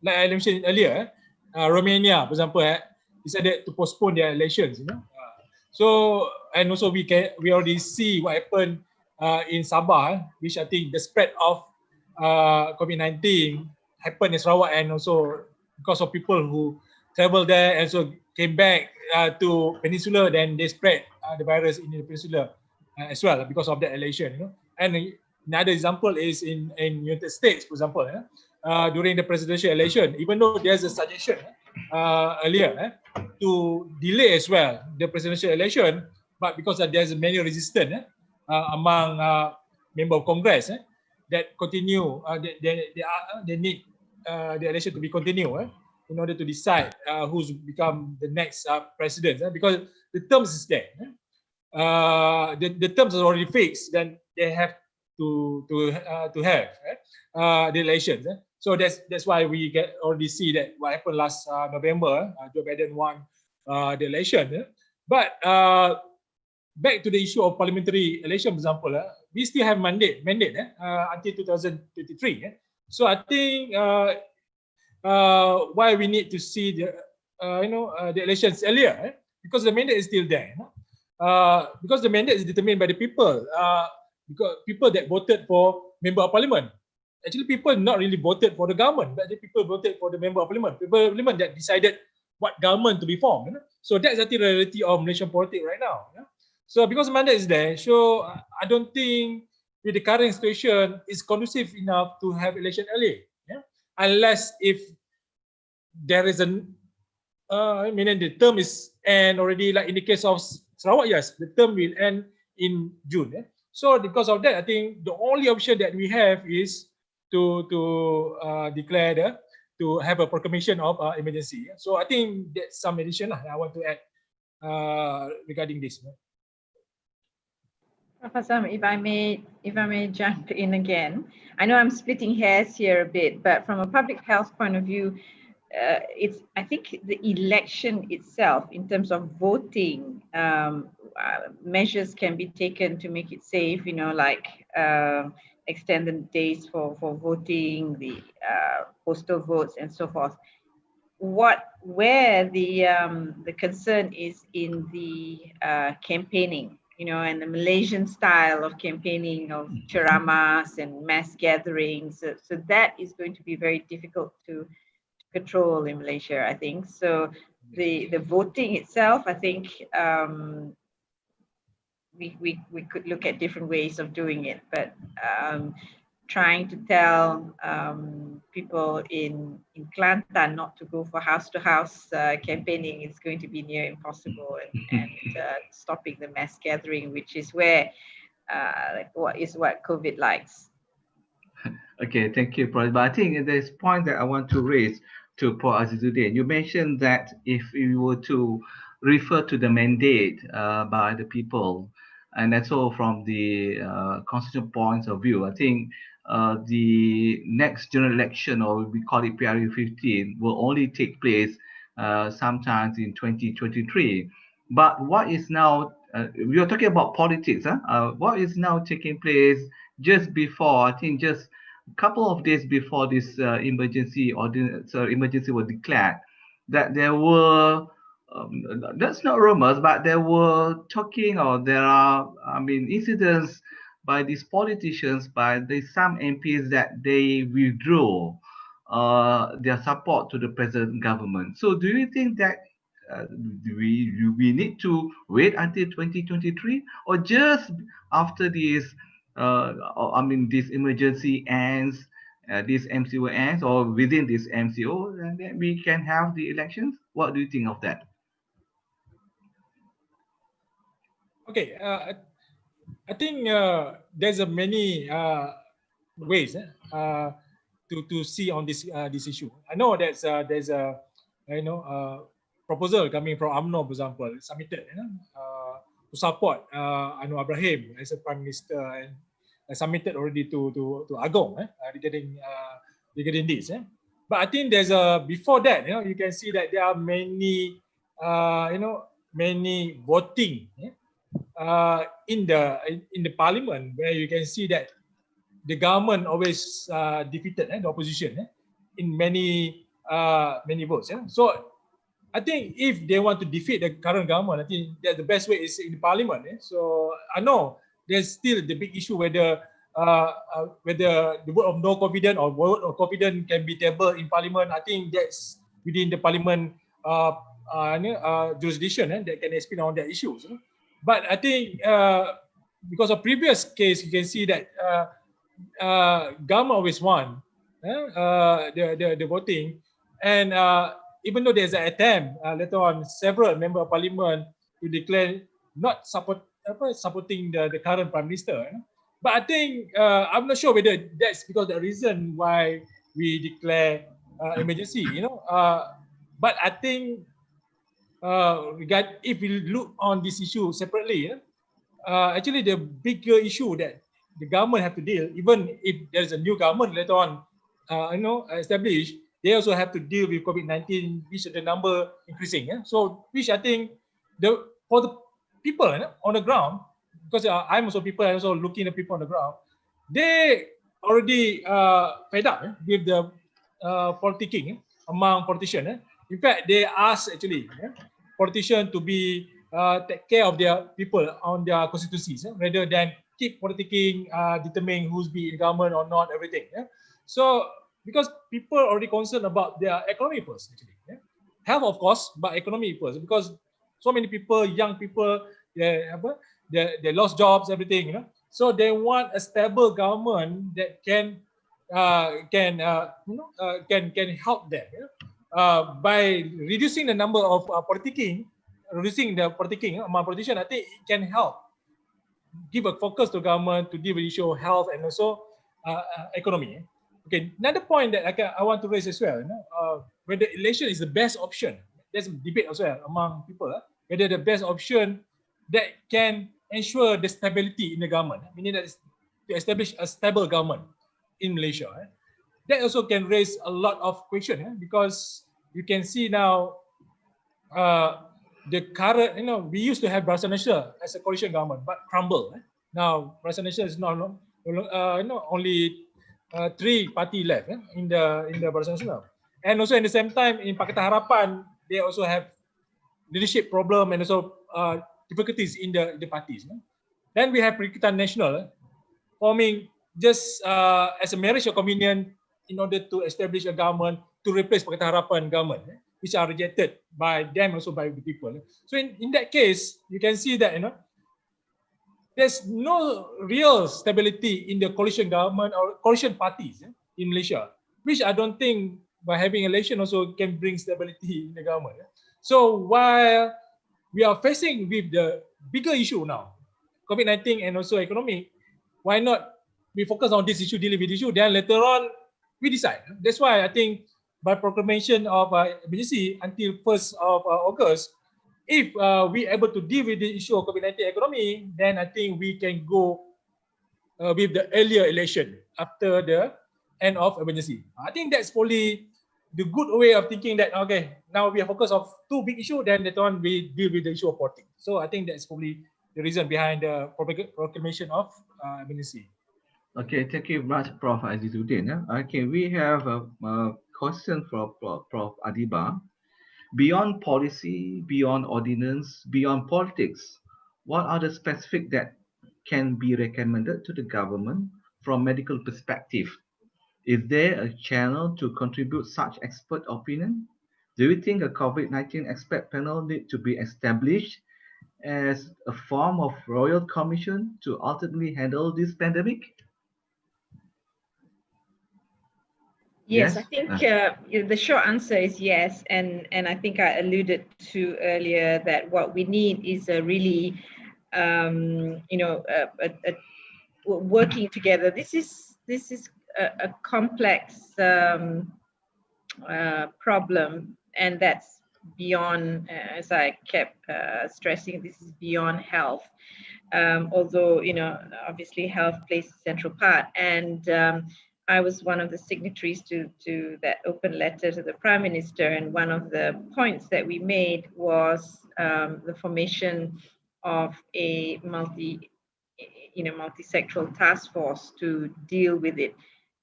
like I mentioned earlier, Romania, for example, decided to postpone their elections. So, and also we already see what happened in Sabah, which I think the spread of COVID-19 happened in Sarawak, and also because of people who traveled there and so came back to Peninsula, then they spread the virus in the Peninsula as well because of that election. And another example is in United States, for example, during the presidential election, even though there's a suggestion earlier to delay as well the presidential election, but because there's many resistance among member of Congress that continue, they need the election to be continued in order to decide who's become the next president, because the terms is there. The terms are already fixed, then they have to have the elections. So that's why we already see that what happened last November, Joe Biden won the election. But back to the issue of parliamentary election, for example, we still have mandate until 2023. So I think why we need to see the the elections earlier, because the mandate is still there. Because the mandate is determined by the people, because people that voted for member of parliament. Actually, people not really voted for the government, but the people voted for the member of parliament. People of parliament that decided what government to be formed. So that's the reality of Malaysian politics right now. So because the mandate is there, so I don't think with the current situation is conducive enough to have election early. Unless if there is the term is end already, like in the case of Sarawak, yes, the term will end in June. So because of that, I think the only option that we have is to declare to have a proclamation of emergency. So I think that's some addition I want to add regarding this. Prof. Azam, if I may jump in again, I know I'm splitting hairs here a bit, but from a public health point of view, I think the election itself, in terms of voting, measures can be taken to make it safe, you know, like extend the days for voting, the postal votes and so forth. Where the concern is in the campaigning, you know, and the Malaysian style of campaigning, of ceramahs and mass gatherings. So that is going to be very difficult to control in Malaysia, I think. So the voting itself, I think we could look at different ways of doing it, but trying to tell people in Kelantan not to go for house-to-house campaigning is going to be near impossible, and stopping the mass gathering, which is where what COVID likes. Okay, thank you, Prof. But I think there's a point that I want to raise to Prof. Azizuddin. You mentioned that if you were to refer to the mandate by the people, and that's all from the constitutional points of view, I think the next general election, or we call it PRU 15, will only take place sometimes in 2023. But what is now, we are talking about politics, what is now taking place just before, I think just a couple of days before this emergency ordinance, emergency was declared, that there were, that's not rumors, but there were talking, or there are, I mean, incidents by these politicians, by some MPs, that they withdraw their support to the present government. So do you think that we need to wait until 2023, or just after this, I mean, this emergency ends, this MCO ends, or within this MCO, and then we can have the elections? What do you think of that? Okay, I think there's a many ways to see on this this issue. I know there's a proposal coming from UMNO, for example, submitted to support Ibrahim as a Prime Minister, and submitted already to Agong regarding this. But I think there's before that, you can see that there are many many voting in the parliament, where you can see that the government always defeated the opposition in many votes. So I think if they want to defeat the current government, I think that the best way is in the parliament. So I know there's still the big issue whether the vote of no confidence or vote of confidence can be tabled in parliament. I think that's within the parliament jurisdiction that can explain on that issues. But I think because of previous case, you can see that government always won the voting, and even though there's an attempt later on, several members of parliament to declare not supporting the current prime minister. But I think I'm not sure whether that's because the reason why we declare emergency. But I think if we look on this issue separately, actually the bigger issue that the government have to deal, even if there's a new government later on, established, they also have to deal with COVID-19, which the number increasing. So, which I think for the people on the ground, because I'm also people, I'm also looking at people on the ground, they already fed up with the politicking among politicians. In fact, they ask actually politicians to be take care of their people on their constituencies rather than keep politicking, determining who's be in government or not, everything. So because people are already concerned about their economy first, actually. Health, of course, but economy first, because so many people, young people, they lost jobs, everything. So they want a stable government that can help them by reducing the number of reducing the politicking among politicians. I think it can help give a focus to government to deal with issue of health and also economy. Okay, another point that I want to raise as well, whether election is the best option. There's a debate as well among people, whether the best option that can ensure the stability in the government, meaning that is to establish a stable government in Malaysia. That also can raise a lot of questions, because you can see now the current, we used to have Barisan Nasional as a coalition government, but crumbled. Now Barisan Nasional is not, only 3 party left in the Barisan Nasional, and also at the same time in Pakatan Harapan they also have leadership problem and also difficulties in the parties. Then we have Perikatan Nasional forming just as a marriage of convenience in order to establish a government to replace Pakatan Harapan government, which are rejected by them, also by the people. So in that case, you can see that there's no real stability in the coalition government or coalition parties in Malaysia, which I don't think by having election also can bring stability in the government. So while we are facing with the bigger issue now, COVID-19 and also economy, why not we focus on this issue, deal with issue, then later on we decide. That's why I think by proclamation of emergency until 1st of August, if we able to deal with the issue of COVID-19 economy, then I think we can go with the earlier election after the end of emergency. I think that's probably the good way of thinking that, okay, now we are focused on 2 big issues, then later on we deal with the issue of politics. So I think that's probably the reason behind the proclamation of emergency. Okay, thank you very much, Prof. Azizuddin. Okay, we have a question from Prof. Adeeba. Beyond policy, beyond ordinance, beyond politics, what are the specific that can be recommended to the government from medical perspective? Is there a channel to contribute such expert opinion? Do you think a COVID-19 expert panel need to be established as a form of royal commission to ultimately handle this pandemic? Yes, I think the short answer is yes, and I think I alluded to earlier that what we need is a really, working together. This is a complex problem, and that's beyond, as I kept stressing, this is beyond health. Although obviously health plays a central part, and I was one of the signatories to that open letter to the Prime Minister, and one of the points that we made was the formation of a multi-sectoral task force to deal with it.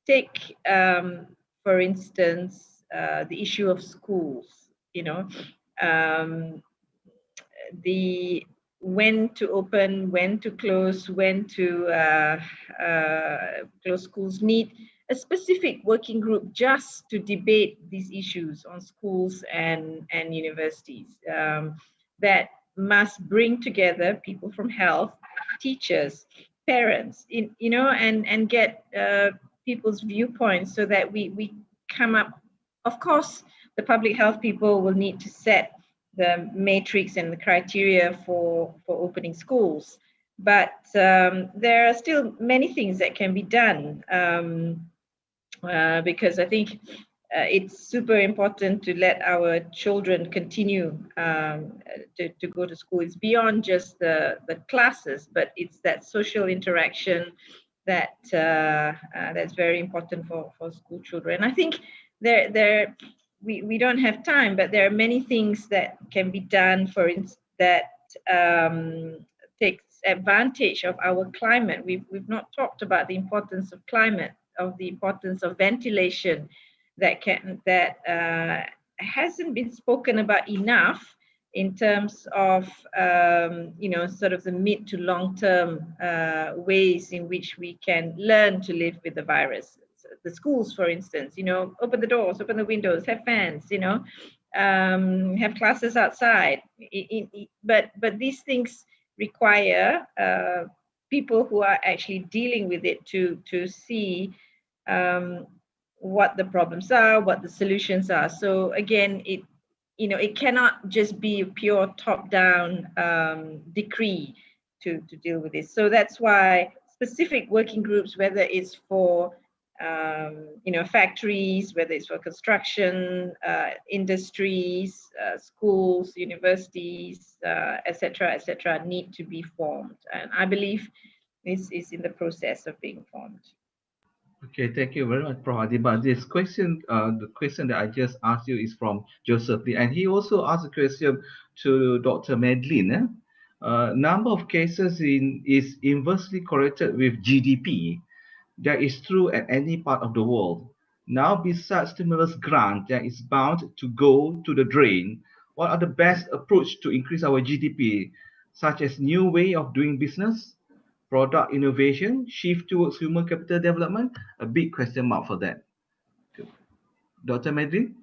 Take, for instance, the issue of schools. The when to open, when to close, when to close schools need a specific working group just to debate these issues on schools and universities that must bring together people from health, teachers, parents, and get people's viewpoints so that we come up. Of course, the public health people will need to set the matrix and the criteria for opening schools, but there are still many things that can be done because I think it's super important to let our children continue to go to school. It's beyond just the classes, but it's that social interaction that that's very important for school children. I think we don't have time, but there are many things that can be done, for instance, that takes advantage of our climate. We've not talked about the importance of climate, of the importance of ventilation that hasn't been spoken about enough in terms of sort of the mid to long term ways in which we can learn to live with the virus. The schools, for instance, open the doors, open the windows, have fans, have classes outside. But these things require people who are actually dealing with it to see what the problems are, what the solutions are. So again, it cannot just be a pure top-down decree to deal with this. So that's why specific working groups, whether it's for factories, whether it's for construction, industries, schools, universities, etc., need to be formed. And I believe this is in the process of being formed. Okay, thank you very much, Prof. Adeeba. This question, the question that I just asked you is from Joseph Lee, and he also asked a question to Dr. Madeline. Number of cases is inversely correlated with GDP. That is true at any part of the world. Now, besides stimulus grant that is bound to go to the drain, what are the best approach to increase our GDP, such as new way of doing business, product innovation, shift towards human capital development? A big question mark for that. Dr. Madeline?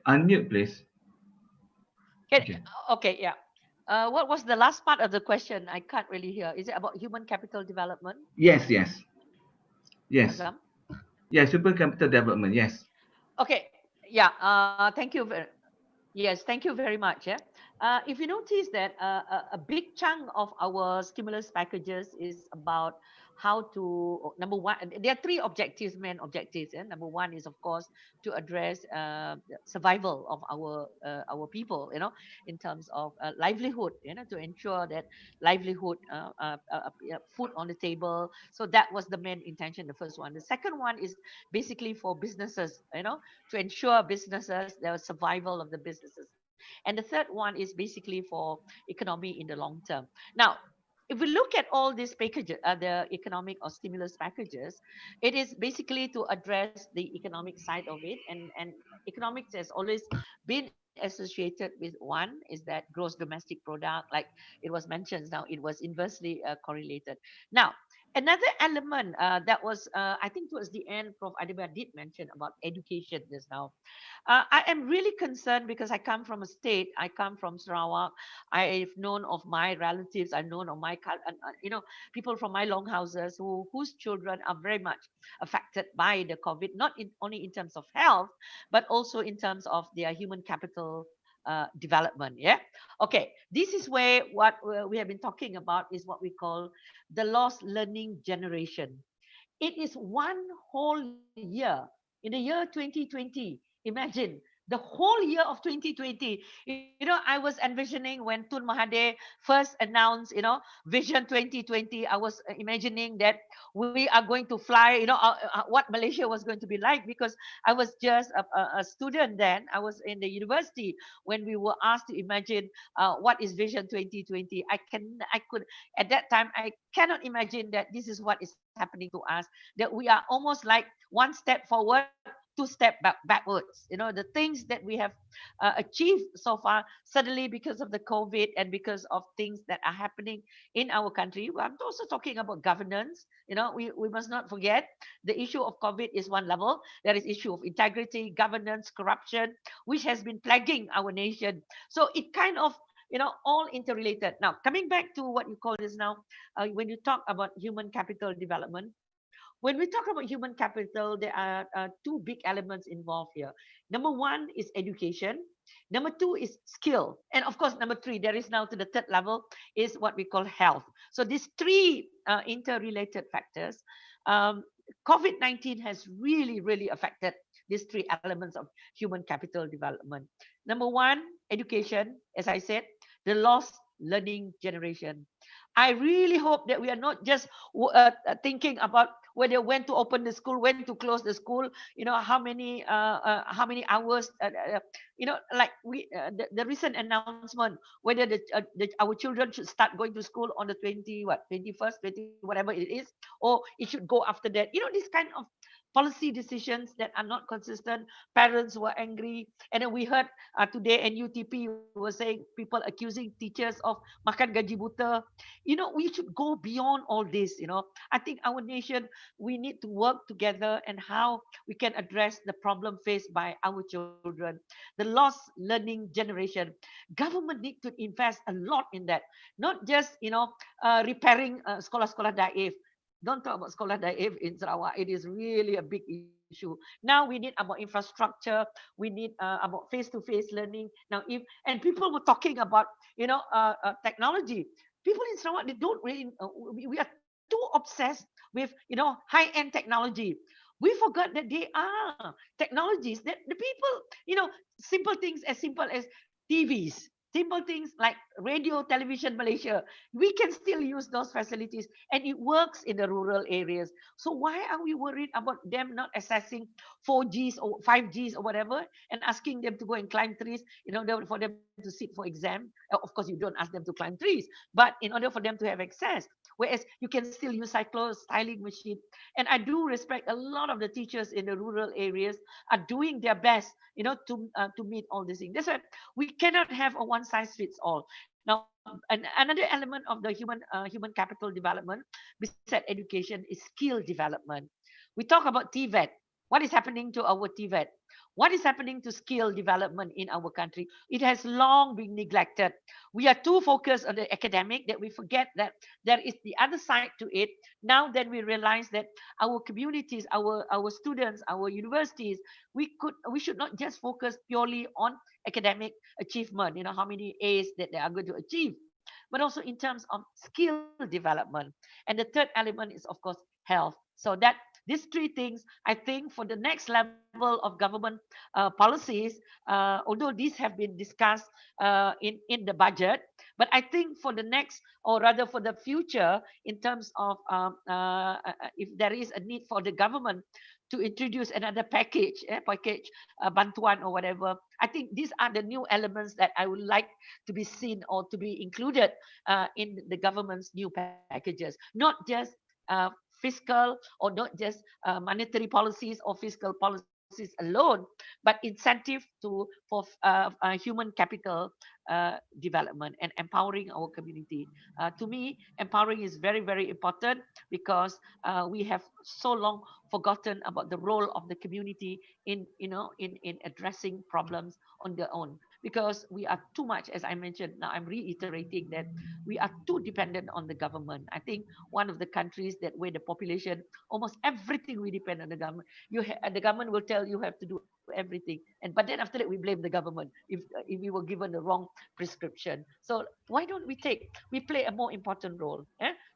Unmute, please. Okay, yeah. What was the last part of the question? I can't really hear. Is it about human capital development? Yes. Azam? Yes, human capital development, yes. Okay, yeah. Thank you. Yes, thank you very much. Yeah. If you notice that a big chunk of our stimulus packages is about how to, number one, there are three objectives, main objectives. Yeah? Number one is, of course, to address survival of our people, in terms of livelihood, to ensure that livelihood, food on the table. So that was the main intention, the first one. The second one is basically for businesses, to ensure businesses, their survival of the businesses. And the third one is basically for economy in the long term. Now, if we look at all these packages, the economic or stimulus packages, it is basically to address the economic side of it. And economics has always been associated with, one is that gross domestic product, like it was mentioned now, it was inversely correlated. Now, another element that was, I think towards the end, Prof. Adeeba did mention about education just now. I am really concerned because I come from a state, I come from Sarawak. I've known of my relatives, I've known of my, people from my longhouses whose children are very much affected by the COVID, not only in terms of health, but also in terms of their human capital development. Yeah. Okay. This is where what we have been talking about is what we call the lost learning generation. It is one whole year in the year 2020. Imagine the whole year of 2020. I was envisioning when Tun Mahathir first announced, Vision 2020. I was imagining that we are going to fly, what Malaysia was going to be like, because I was just a student then. I was in the university when we were asked to imagine what is Vision 2020. I could, at that time, I cannot imagine that this is what is happening to us, that we are almost like one step forward, two step backwards. The things that we have achieved so far, suddenly because of the COVID and because of things that are happening in our country. I'm also talking about governance. We must not forget the issue of COVID is one level. There is issue of integrity, governance, corruption, which has been plaguing our nation. So it kind of, all interrelated. Now, coming back to what you call this now, when you talk about human capital development, when we talk about human capital, there are two big elements involved here. Number one is education. Number two is skill. And of course, number three, there is now to the third level, is what we call health. So these three interrelated factors, COVID-19 has really, really affected these three elements of human capital development. Number one, education, as I said, the lost learning generation. I really hope that we are not just thinking about whether when to open the school, when to close the school, how many hours, like the recent announcement, whether our children should start going to school on the 21st, 20, whatever it is, or it should go after that. This kind of policy decisions that are not consistent. Parents were angry. And then we heard today NUTP was saying people accusing teachers of makan gaji buta. We should go beyond all this. I think our nation, we need to work together and how we can address the problem faced by our children. The lost learning generation. Government need to invest a lot in that. Not just, repairing sekolah-sekolah daif. Don't talk about sekolah daif in Sarawak. It is really a big issue. Now we need about infrastructure. We need about face-to-face learning. Now, and people were talking about, technology. People in Sarawak, they don't really, we are too obsessed with, high-end technology. We forgot that they are technologies that the people, simple things as simple as TVs. Simple things like radio, television, Malaysia, we can still use those facilities and it works in the rural areas. So why are we worried about them not accessing 4Gs or 5Gs or whatever and asking them to go and climb trees in order for them to sit for exam? Of course, you don't ask them to climb trees, but in order for them to have access, whereas you can still use styling machine. And I do respect a lot of the teachers in the rural areas are doing their best, to meet all these things. That's why we cannot have a one size fits all. Now, another element of the human capital development beside education is skill development. We talk about TVET. What is happening to our TVET? What is happening to skill development in our country? It has long been neglected. We are too focused on the academic that we forget that there is the other side to it. Now that we realize that our communities, our students, our universities, we should not just focus purely on academic achievement, how many A's that they are going to achieve, but also in terms of skill development. And the third element is, of course, health. So that these three things, I think, for the next level of government policies, although these have been discussed in the budget, but I think for the next, or rather for the future, in terms of if there is a need for the government to introduce another package, bantuan or whatever, I think these are the new elements that I would like to be seen or to be included in the government's new packages, not just fiscal or not just monetary policies or fiscal policies alone, but incentive for human capital development and empowering our community. To me, empowering is very, very important because we have so long forgotten about the role of the community in addressing problems on their own, because we are too much, as I mentioned. Now I'm reiterating that we are too dependent on the government. I think one of the countries that where the population, almost everything we depend on the government. The government will tell you have to do everything, but then after that we blame the government if we were given the wrong prescription. So why don't we play a more important role?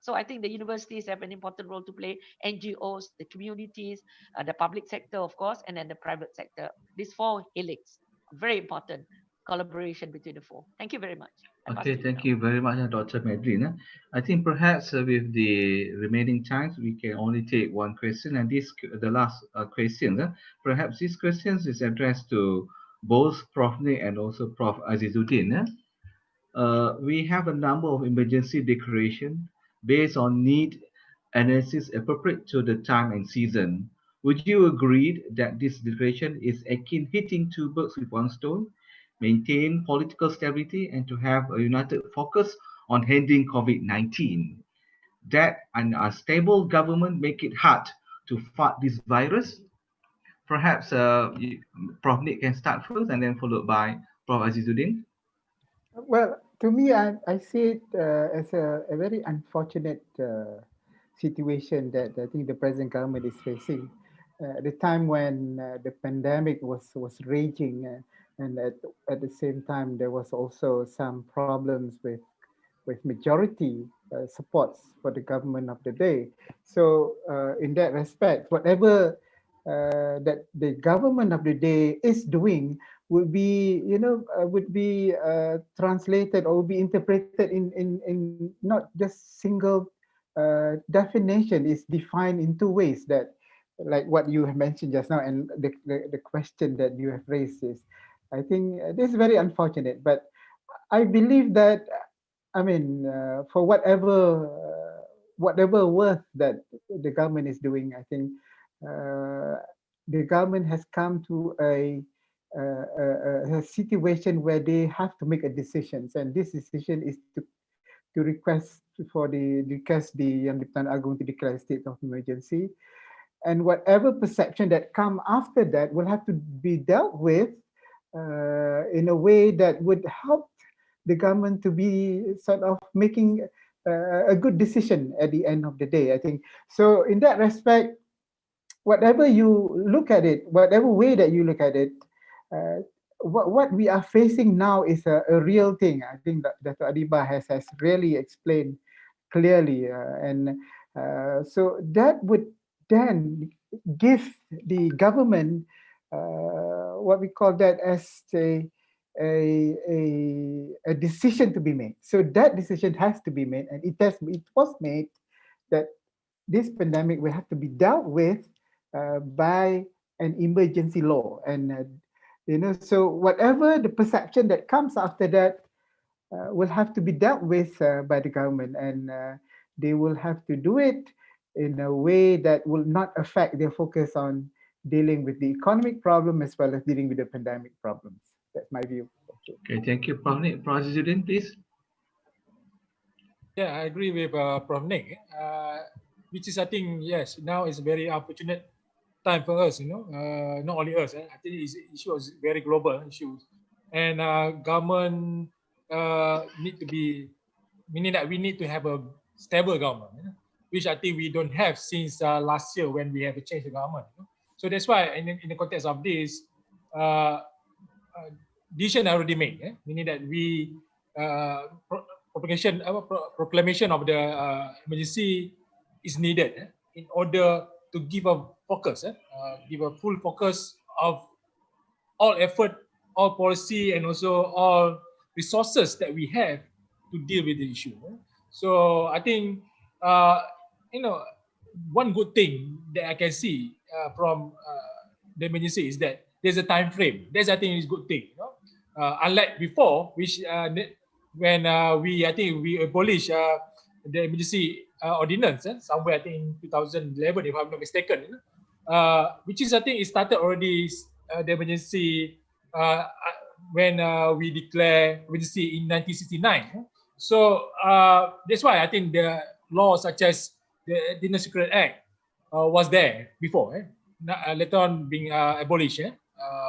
So I think the universities have an important role to play, NGOs, the communities, the public sector, of course, and then the private sector. These four helix, very important collaboration between the four. Thank you very much. Okay, thank you very much, Dr. Madeline. I think perhaps with the remaining times, we can only take one question, and the last question. Perhaps this question is addressed to both Prof. Nick and also Prof. Azizuddin. We have a number of emergency declaration based on need analysis appropriate to the time and season. Would you agree that this declaration is akin hitting two birds with one stone? Maintain political stability and to have a united focus on handling COVID-19. That an unstable government make it hard to fight this virus. Perhaps Prof. Nick can start first and then followed by Prof. Azizuddin. Well, to me, I see it as a very unfortunate situation that I think the present government is facing. At the time when the pandemic was raging, and at the same time there was also some problems with majority supports for the government of the day. So in that respect, whatever that the government of the day is doing would be translated or would be interpreted in not just single definition. Is defined in two ways, that like what you have mentioned just now, and the question that you have raised is, I think this is very unfortunate. But I believe that, I mean, for whatever worth that the government is doing, I think the government has come to a situation where they have to make a decision, and this decision is to request the Yang di-Pertuan Agong to declare a state of emergency, and whatever perception that come after that will have to be dealt with in a way that would help the government to be sort of making a good decision at the end of the day, I think. So in that respect, whatever you look at it, whatever way that you look at it, what we are facing now is a real thing. I think that Dato Adeeba has really explained clearly, and so that would then give the government what we call that as a decision to be made. So that decision has to be made, and it was made that this pandemic will have to be dealt with by an emergency law, and so whatever the perception that comes after that will have to be dealt with by the government, and they will have to do it in a way that will not affect their focus on dealing with the economic problem as well as dealing with the pandemic problems. That's my view. Okay, thank you, Prof. Nick. Prof. Azizuddin, please. Yeah, I agree with Prof. Nick, which is, I think, yes, now is a very opportunate time for us, not only us. I think this issue is very global issue, and government need to be, meaning that we need to have a stable government, which I think we don't have since last year when we have a change the government. So that's why, in the context of this, decision already made, meaning that we proclamation of the emergency is needed in order to give a focus, give a full focus of all effort, all policy, and also all resources that we have to deal with the issue. So I think, one good thing that I can see from the emergency is that there's a time frame. That's, I think, is a good thing. Unlike before, which when I think we abolished the emergency ordinance somewhere, I think in 2011, if I'm not mistaken, which is, I think, it started already the emergency when we declare emergency in 1969. So that's why I think the law such as the Dinner Secret Act was there before, later on being abolished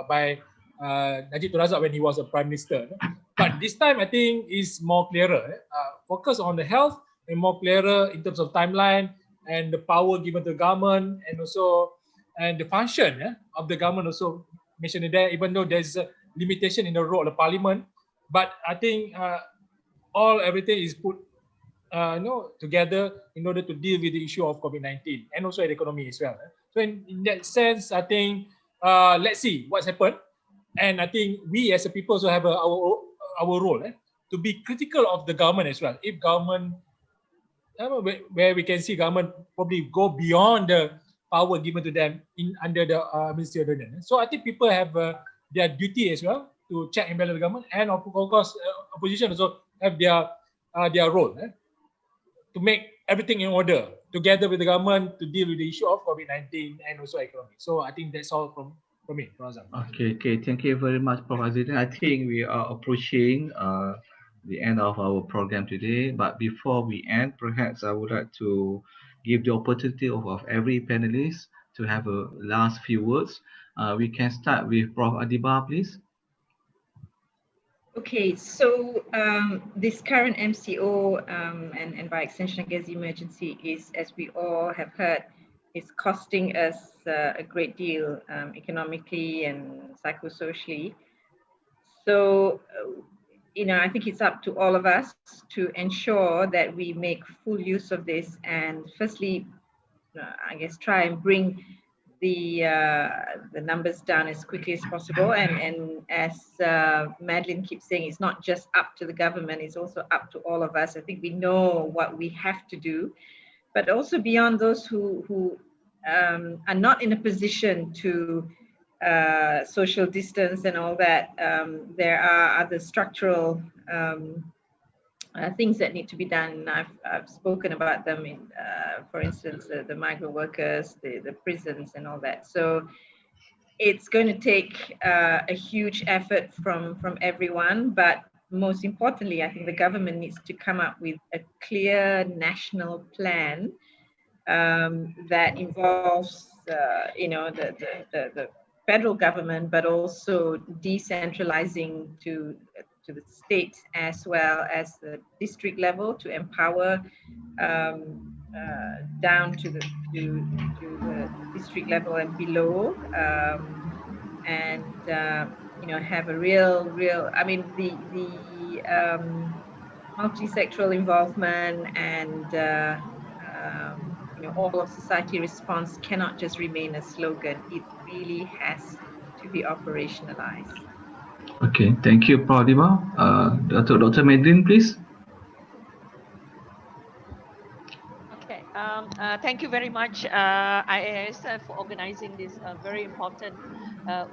by Najib Tun Razak when he was a prime minister. But this time, I think, is more clearer. Focus on the health and more clearer in terms of timeline and the power given to the government, and also the function of the government also mentioned there, even though there's a limitation in the role of the parliament. But I think everything is put together in order to deal with the issue of COVID-19 and also the economy as well. So in that sense, I think let's see what's happened. And I think we as a people also have our role to be critical of the government as well. If government, where we can see government probably go beyond the power given to them under the Ministry of Ordinance. So I think people have their duty as well to check and balance the government, and of course opposition also have their role to make everything in order together with the government to deal with the issue of COVID-19 and also economy. So I think that's all from me, Azam. Okay. Thank you very much, Prof. Azizuddin. I think we are approaching the end of our program today. But before we end, perhaps I would like to give the opportunity of every panelist to have a last few words. We can start with Prof. Adeeba, please. Okay, so this current MCO and by extension, I guess, the emergency is, as we all have heard, is costing us a great deal economically and psychosocially. So, I think it's up to all of us to ensure that we make full use of this, and firstly, I guess, try and bring the numbers down as quickly as possible. And as Madeline keeps saying, it's not just up to the government, it's also up to all of us. I think we know what we have to do, but also beyond those who are not in a position to social distance and all that, there are other structural things that need to be done. I've spoken about them in, for instance, the migrant workers, the prisons and all that. So it's going to take a huge effort from everyone, but most importantly, I think the government needs to come up with a clear national plan that involves, the federal government, but also decentralizing to the state as well as the district level to empower down to the district level and below, and have a real. I mean, the multi-sectoral involvement and all of society response cannot just remain a slogan. It really has to be operationalized. Okay, thank you, Prof. Adeeba. Dr. Madeline, please. Okay. Thank you very much, IAIS, for organizing this very important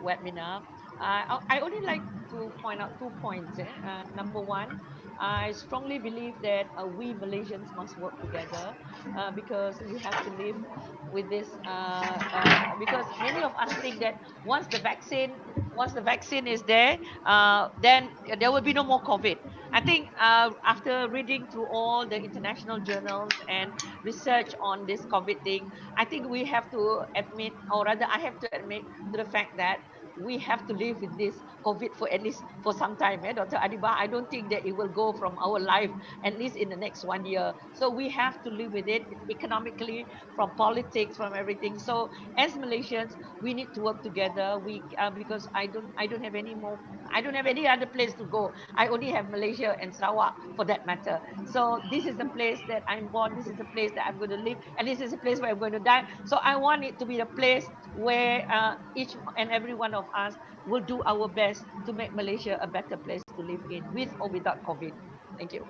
webinar. I only like to point out 2 points. Number one, I strongly believe that we Malaysians must work together because we have to live with this. Because many of us think that once the vaccine is there, then there will be no more COVID. I think after reading through all the international journals and research on this COVID thing, I think we have to admit, or rather, I have to admit to the fact that we have to live with this COVID for at least for some time. Dr. Adeeba, I don't think that it will go from our life at least in the next 1 year. So we have to live with it economically, from politics, from everything. So as Malaysians, we need to work together. We because I don't have any more. I don't have any other place to go. I only have Malaysia and Sarawak for that matter. So this is the place that I'm born. This is the place that I'm going to live, and this is the place where I'm going to die. So I want it to be the place where each and every one of us will do our best to make Malaysia a better place to live in, with or without COVID. Thank you.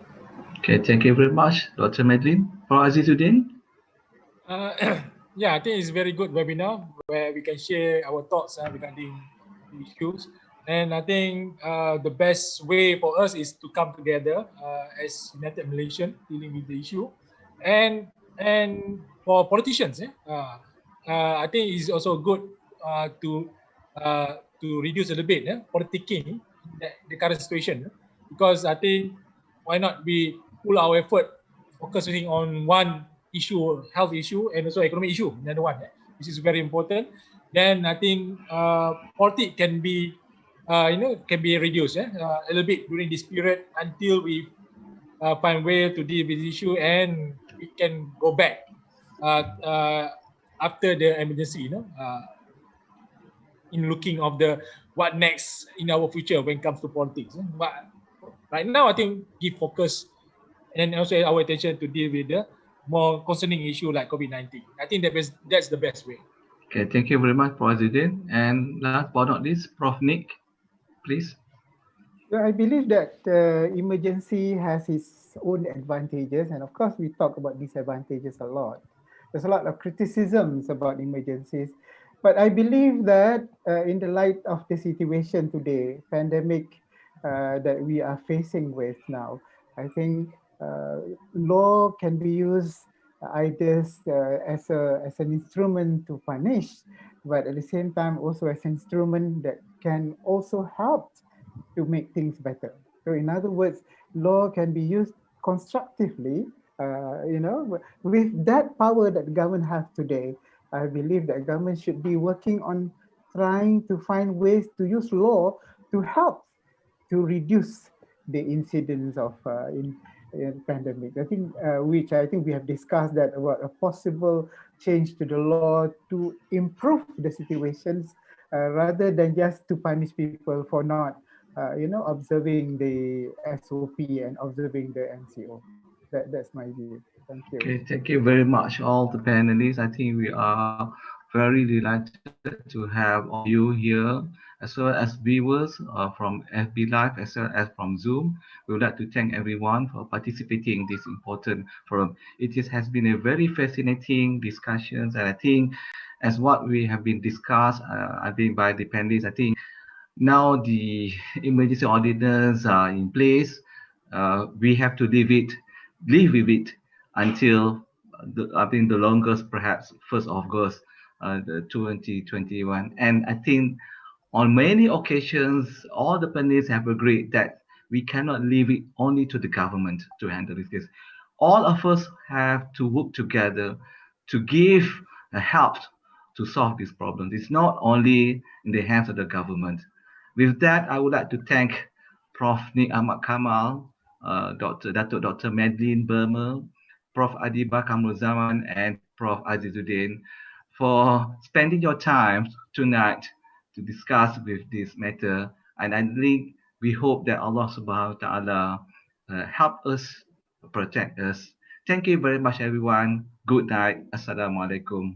Okay, thank you very much, Dr. Madeline. Prof. Azizuddin. Yeah, I think it's very good webinar where we can share our thoughts regarding the issues. And I think the best way for us is to come together as United Malaysian dealing with the issue. And for politicians, I think it's also good to reduce a little bit politicking the current situation, because I think why not we pull our effort focusing on one issue, health issue, and also economic issue, another one, which is very important. Then I think politics can be can be reduced a little bit during this period until we find way to deal with the issue, and we can go back after the emergency, in looking of the what next in our future when it comes to politics. But right now, I think give focus and also our attention to deal with the more concerning issue like COVID-19. I think that's the best way. Okay, thank you very much, Prof. Azizuddin. And last but not least, Prof. Nick, please. Well, I believe that emergency has its own advantages, and of course, we talk about disadvantages a lot. There's a lot of criticisms about emergencies, but I believe that in the light of the situation today, pandemic that we are facing with now, I think law can be used either as an instrument to punish, but at the same time also as an instrument that can also help to make things better. So in other words, law can be used constructively, with that power that government have today. I believe that government should be working on trying to find ways to use law to help to reduce the incidence of in pandemic. I think which I think we have discussed that about a possible change to the law to improve the situations rather than just to punish people for not observing the SOP and observing the NCO. That's my view. Thank you. Okay, thank you very much, all the panelists. I think we are very delighted to have all of you here, as well as viewers from FB Live, as well as from Zoom. We would like to thank everyone for participating in this important forum. Has been a very fascinating discussions, and I think, as what we have been discussed, I think by the panelists, I think now the emergency ordinance are in place. We have to live with it until I think the longest, perhaps 1st of August, the 2021. And I think on many occasions, all the panelists have agreed that we cannot leave it only to the government to handle this case. All of us have to work together to give help to solve these problems. It's not only in the hands of the government. With that, I would like to thank Prof. Nick Ahmad Kamal, Dr. Madeline Berma, Prof. Adeeba Kamarulzaman, and Prof. Azizuddin for spending your time tonight to discuss with this matter. And I think we hope that Allah subhanahu wa ta'ala help us, protect us. Thank you very much, everyone. Good night. Assalamualaikum.